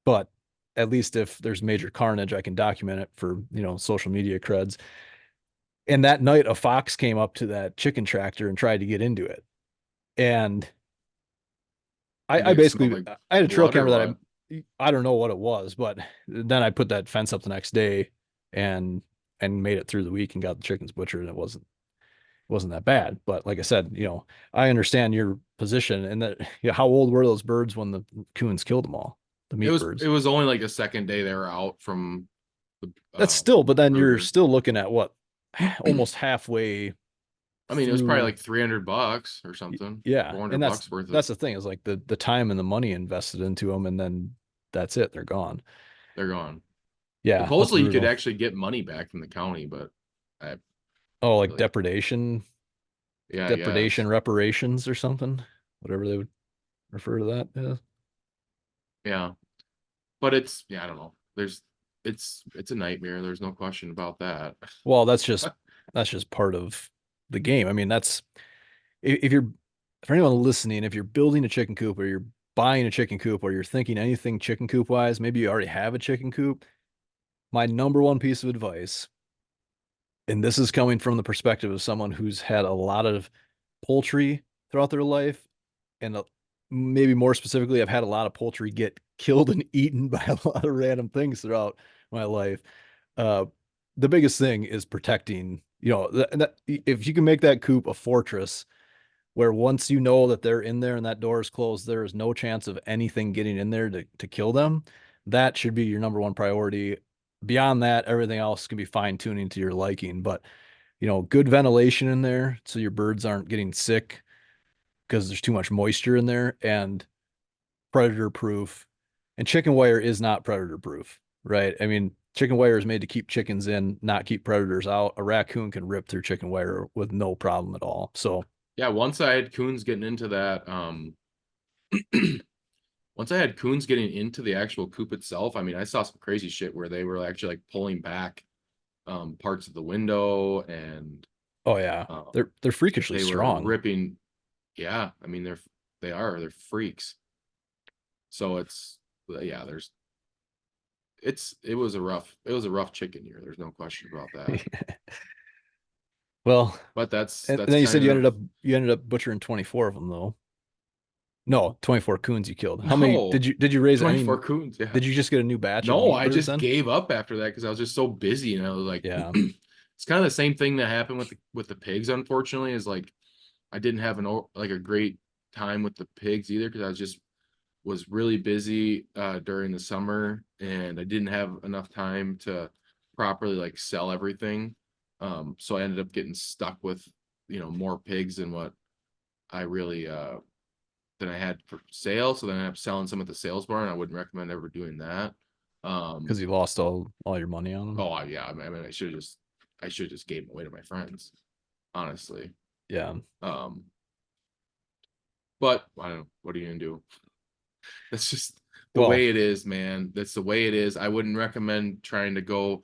but at least if there's major carnage, I can document it for, social media creds. And that night, a fox came up to that chicken tractor and tried to get into it. And I Did it smell basically, like I had a trail blood or camera that what? I don't know what it was, but then I put that fence up the next day and, and made it through the week and got the chickens butchered. And it wasn't that bad. But like I said, I understand your position and that how old were those birds when the coons killed them all, the It meat was birds. it was only like the second day they were out from the That's still, but then you're brooder. still looking at what I almost halfway mean, it was probably through. like $300 or something, Yeah, 400 and that's bucks worth of. that's the thing is like the time and the money invested into them, and then that's it, they're gone. They're gone. Yeah, that's Supposedly, you could brutal. actually get money back from the county, but I Oh, like like, yeah, I depredation guess. reparations or something, whatever they would refer to that as. Yeah, but yeah, I don't know. It's a nightmare. There's no question about that. Well, that's just part of the game. I mean, that's if you're for anyone listening, if you're building a chicken coop or you're buying a chicken coop or you're thinking anything chicken coop wise, maybe you already have a chicken coop. My number one piece of advice, and this is coming from the perspective of someone who's had a lot of poultry throughout their life, and maybe more specifically, I've had a lot of poultry get killed and eaten by a lot of random things throughout my life. Uh, the biggest thing is protecting, if you can make that coop a fortress where once you know that they're in there and that door is closed, there is no chance of anything getting in there to kill them. That should be your number one priority. Beyond that, everything else can be fine tuning to your liking. But good ventilation in there so your birds aren't getting sick because there's too much moisture in there, and predator proof. And chicken wire is not predator proof, right? I mean, chicken wire is made to keep chickens in, not keep predators out. A raccoon can rip through chicken wire with no problem at all. So, Yeah, once I had coons getting into that, once I had coons getting into the actual coop itself, I mean, I saw some crazy shit where they were actually like pulling back parts of the window, and oh yeah, um, they're freakishly they were strong. ripping. Yeah, I mean they're freaks. So yeah, it was a rough chicken year. There's no question about that. Well, But and that's then you said kind of you ended up butchering 24 of them though. No, 24 coons you killed. How many no did you raise 24 any? coons. Yeah. Did you just get a new batch of No, meat I birds just then? gave up after that because I was just so busy, and I was like, Yeah, it's kind of the same thing that happened with the pigs. Unfortunately, is like I didn't have like a great time with the pigs either because I was really busy during the summer, and I didn't have enough time to properly like sell everything. So I ended up getting stuck with more pigs than what I really than I had for sale. So then I ended up selling some at the sales barn. I wouldn't recommend ever doing that. because you lost all your money on them. Yeah, I mean, I should have just gave them away to my friends, honestly. Yeah. Um, but I don't know. What are you gonna do? That's just the Well, way it is, man. That's the way it is. I wouldn't recommend trying to go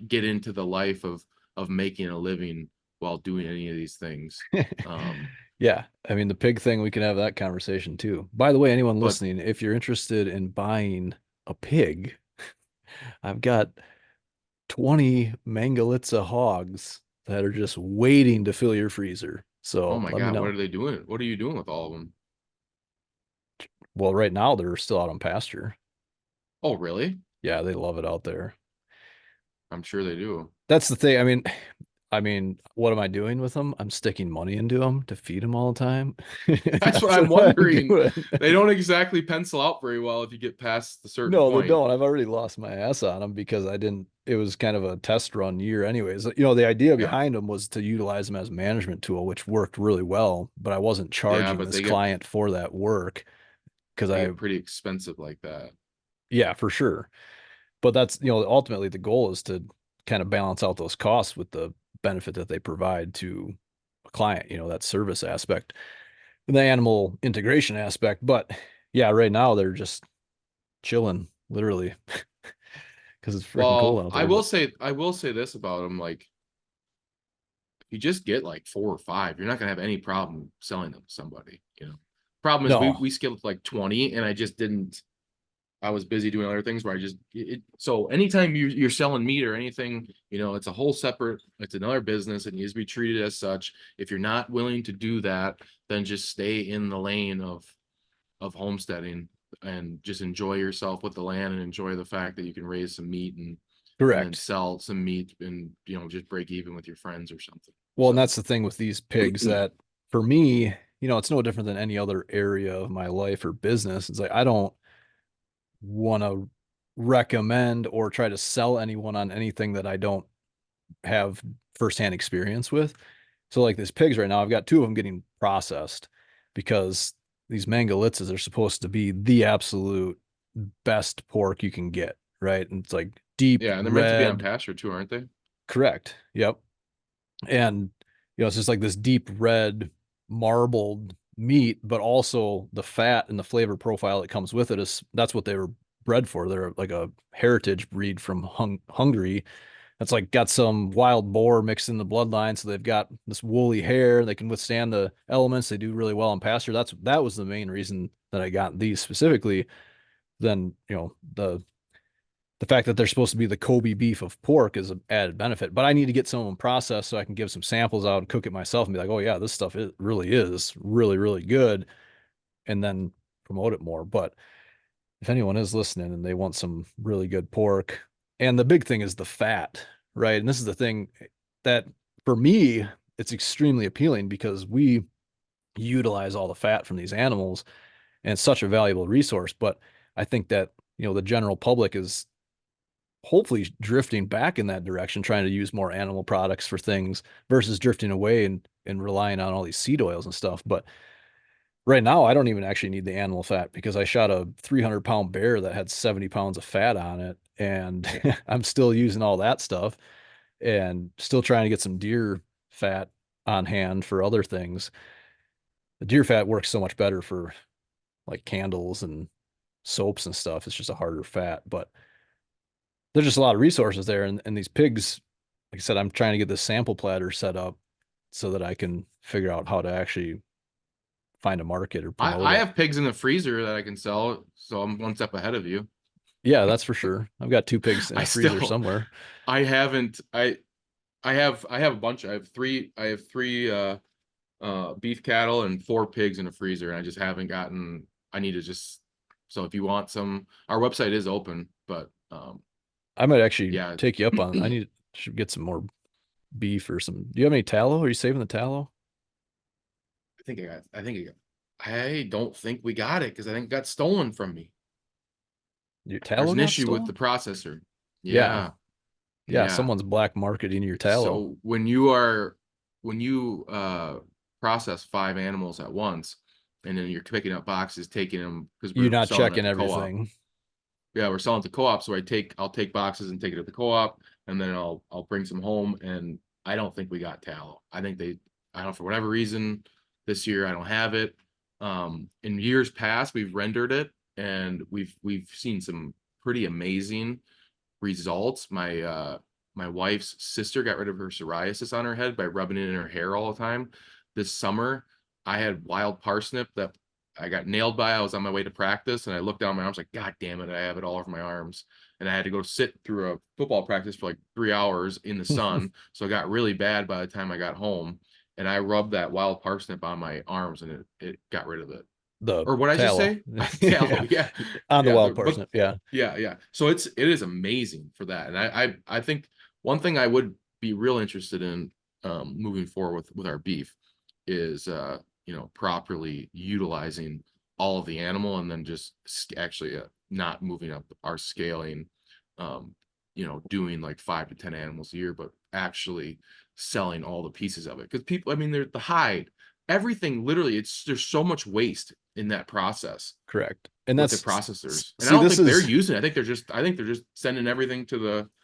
get into the life of making a living while doing any of these things. Um, yeah. I mean, the pig thing, we can have that conversation too. By the way, anyone but listening, if you're interested in buying a pig, I've got 20 Mangalitsa hogs that are just waiting to fill your freezer. oh So my let me God, what know. are they doing? What are you doing with all of them? Well, right now they're still out on pasture. Oh, really? Yeah, they love it out there. I'm sure they do. That's the thing. I mean, what am I doing with them? I'm sticking money into them to feed them all the time. That's what That's I'm what I'm wondering. doing. They don't exactly pencil out very well if you get past the certain No, they point. don't. I've already lost my ass on them because I didn't. It was kind of a test run year, anyways. The idea Yeah. behind them was to utilize them as a management tool, which worked really well. But I wasn't Yeah, charging but this client for that work because they I, get pretty expensive like that. yeah, for sure. But that's, ultimately the goal is to kind of balance out those costs with the benefit that they provide to a client, that service aspect, the animal integration aspect. But yeah, right now they're just chilling, literally, because it's freaking cold Well, out there. But I will say this about them, like if you just get like 4 or 5, you're not gonna have any problem selling them to somebody. Problem is no, we skipped like 20, and I just didn't. I was busy doing other things where so anytime you're selling meat or anything, it's a whole separate, it's another business. It needs to be treated as such. If you're not willing to do that, then just stay in the lane of homesteading and just enjoy yourself with the land and enjoy the fact that you can raise some meat and then correct. sell some meat and just break even with your friends or something. Well, and So that's the thing with these pigs that for me, it's no different than any other area of my life or business. It's like I don't want to recommend or try to sell anyone on anything that I don't have firsthand experience with. So like these pigs right now, I've got two of them getting processed because these Mangalitsas are supposed to be the absolute best pork you can get, right? And it's like deep yeah, and they're meant to be on red. pasture too, aren't they? Correct. Yep. And it's just like this deep red marbled meat, but also the fat and the flavor profile that comes with it is that's what they were bred for. They're like a heritage breed from Hungary. That's like got some wild boar mixed in the bloodline, so they've got this woolly hair. They can withstand the elements. They do really well in pasture. That was the main reason that I got these specifically. Then the fact that they're supposed to be the Kobe beef of pork is an added benefit. But I need to get some of them processed so I can give some samples out and cook it myself and be like, oh yeah, this stuff it really is really, really good, and then promote it more. But if anyone is listening and they want some really good pork, and the big thing is the fat, right? And this is the thing that for me, it's extremely appealing because we utilize all the fat from these animals and it's such a valuable resource. But I think that, the general public is hopefully drifting back in that direction, trying to use more animal products for things versus drifting away and relying on all these seed oils and stuff. But right now, I don't even actually need the animal fat because I shot a 300-pound bear that had 70 pounds of fat on it. And I'm still using all that stuff and still trying to get some deer fat on hand for other things. The deer fat works so much better for like candles and soaps and stuff. It's just a harder fat, but there's just a lot of resources there. And these pigs, like I said, I'm trying to get this sample platter set up so that I can figure out how to actually find a market or promote I it. have pigs in the freezer that I can sell, so I'm one step ahead of you. Yeah, that's for sure. I've got two pigs in I a freezer still somewhere. I haven't I have a bunch. I have three beef cattle and four pigs in a freezer, and I just haven't gotten. I need to just. So if you want some, our website is open, but I might actually yeah. take you up on. I need should get some more beef or some. Do you have any tallow? Are you saving the tallow? I don't think we got it because I think it got stolen from me. Your There's tallow an got issue with the stolen? processor. Yeah. Yeah, Yeah, yeah. someone's black marketing your tallow. So when you process five animals at once, and then you're picking up boxes, taking them because You're we're not selling checking at the co-op. everything. Yeah, we're selling to co-op, so I'll take boxes and take it to the co-op, and then I'll bring some home. And I don't think we got tallow. I don't for whatever reason this year I don't have it. In years past we've rendered it, and we've seen some pretty amazing results. My wife's sister got rid of her psoriasis on her head by rubbing it in her hair all the time. This summer, I had wild parsnip that I got nailed by. I was on my way to practice, and I looked down my arms like, God damn it, I have it all over my arms. And I had to go sit through a football practice for like 3 hours in the sun. So it got really bad by the time I got home. And I rubbed that wild parsnip on my arms, and it got rid of it. The Or what I just tallow. say? Tallow, Yeah. yeah, On the yeah. wild But parsnip. Yeah. yeah, yeah. So it is amazing for that. And I think one thing I would be real interested in moving forward with our beef is properly utilizing all of the animal, and then just actually not moving up our scaling, um doing like 5 to 10 animals a year, but actually selling all the pieces of it. Because people, I mean, they're the hide, everything, literally, it's there's so much waste in that process Correct. And with the that's processors. And I see, don't this think they're is using it. I think they're just sending everything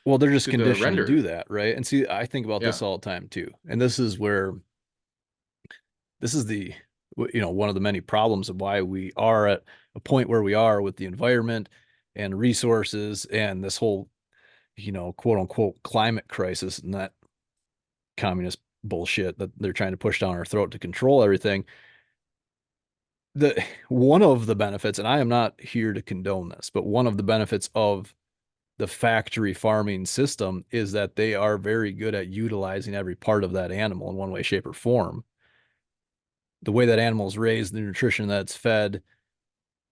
well, they're just to the conditioned to do render. that, right? And see, I think about Yeah. this all the time too. And this is where this is the one of the many problems of why we are at a point where we are with the environment and resources and this whole, quote unquote climate crisis and that communist bullshit that they're trying to push down our throat to control everything. The one of the benefits, and I am not here to condone this, but one of the benefits of the factory farming system is that they are very good at utilizing every part of that animal in one way, shape, or form. The way that animal is raised, the nutrition that's fed,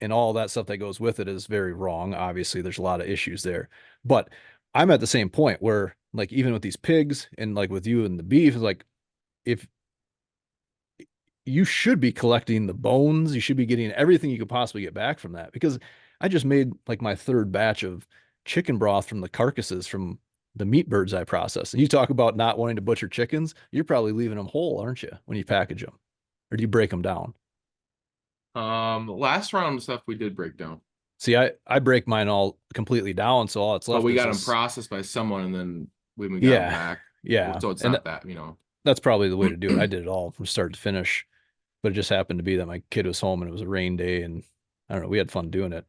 and all that stuff that goes with it is very wrong. Obviously, there's a lot of issues there. But I'm at the same point where, like, even with these pigs and like with you and the beef, is like if you should be collecting the bones, you should be getting everything you could possibly get back from that. Because I just made like my third batch of chicken broth from the carcasses from the meat birds I processed. And you talk about not wanting to butcher chickens, you're probably leaving them whole, aren't you, when you package them? Or do you break them down? Last round of stuff we did break down, See, I break mine all completely down, so all that's but left we is got them this. processed by someone, and then when we got them Yeah, back, yeah, so it's and not that. that's probably the way to do it. I did it all from start to finish, but it just happened to be that my kid was home and it was a rain day, and I don't know, we had fun doing it,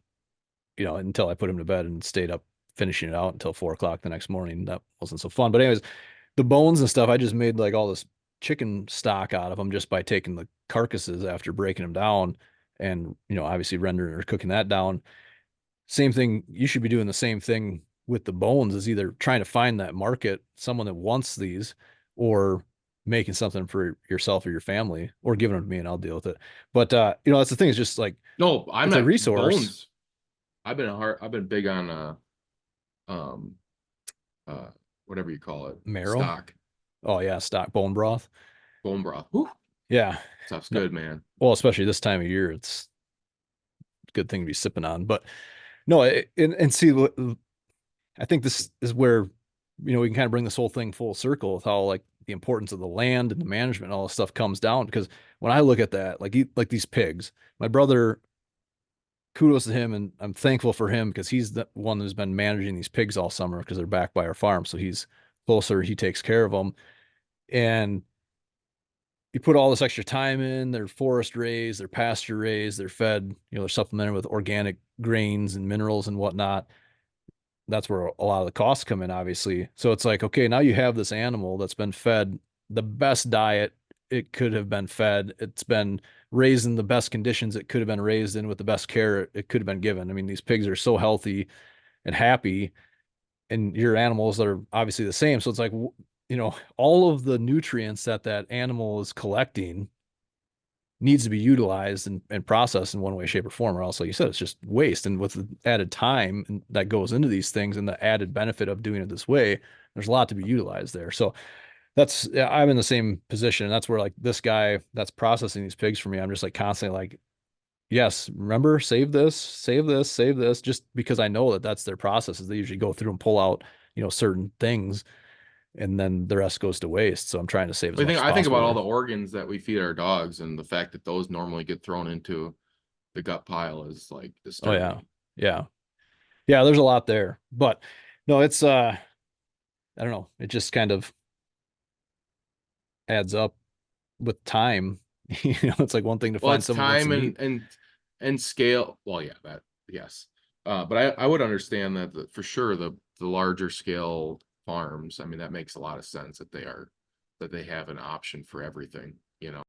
until I put him to bed and stayed up finishing it out until 4 o'clock the next morning. That wasn't so fun. But anyways, the bones and stuff, I just made like all this chicken stock out of them just by taking the carcasses after breaking them down and, obviously rendering or cooking that down. Same thing. You should be doing the same thing with the bones is either trying to find that market, someone that wants these, or making something for yourself or your family or giving them to me and I'll deal with it. But, that's the thing is just like, No, I'm it's a not resource. bones. I've been big on um uh whatever you call it, Marrow. stock, Oh yeah. Stock bone broth. bone broth. Whew, Yeah. stuff's No, good, man. well, especially this time of year, it's a good thing to be sipping on. But no, and see, I think this is where, we can kind of bring this whole thing full circle with how like the importance of the land and the management and all this stuff comes down. Because when I look at that, like these pigs, my brother, kudos to him, and I'm thankful for him because he's the one who's been managing these pigs all summer because they're back by our farm. So he's closer, he takes care of them. And you put all this extra time in, they're forest raised, they're pasture raised, they're fed, they're supplemented with organic grains and minerals and whatnot. That's where a lot of the costs come in, obviously. So it's like, okay, now you have this animal that's been fed the best diet it could have been fed. It's been raised in the best conditions it could have been raised in with the best care it could have been given. I mean, these pigs are so healthy and happy, and your animals are obviously the same. So it's like, all of the nutrients that that animal is collecting needs to be utilized and processed in one way, shape, or form, or else, like you said, it's just waste. And with the added time that goes into these things and the added benefit of doing it this way, there's a lot to be utilized there. So yeah, I'm in the same position. That's where like this guy that's processing these pigs for me, I'm just like constantly like, yes, remember, save this, save this, save this, just because I know that that's their processes. They usually go through and pull out, certain things, and then the rest goes to waste. So I'm trying to save as much as I think possible about all there. the organs that we feed our dogs, and the fact that those normally get thrown into the gut pile is like Oh yeah. disturbing. Yeah. Yeah, there's a lot there. But no, it's I don't know. It just kind of adds up with time. It's like one thing to Well, find it's someone who wants to time meet. and scale. Well, yeah, that yes. But I would understand that for sure the larger scale farms, I mean, that makes a lot of sense that they have an option for everything, you know.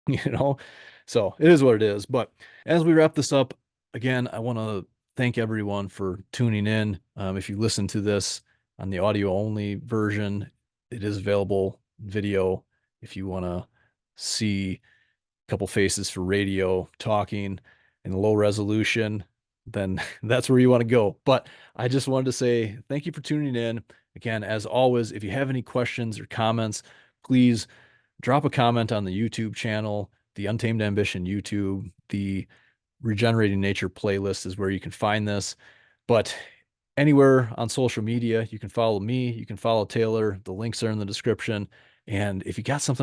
you know? So it is what it is. But as we wrap this up, again, I want to thank everyone for tuning in. If you listen to this on the audio only version, it is available video. If you want to see a couple faces for radio talking in low resolution, then that's where you want to go. But I just wanted to say thank you for tuning in. Again, as always, if you have any questions or comments, please drop a comment on the YouTube channel, the Untamed Ambition YouTube, the Regenerating Nature playlist is where you can find this. But anywhere on social media, you can follow me, you can follow Taylor. The links are in the description. And if you got something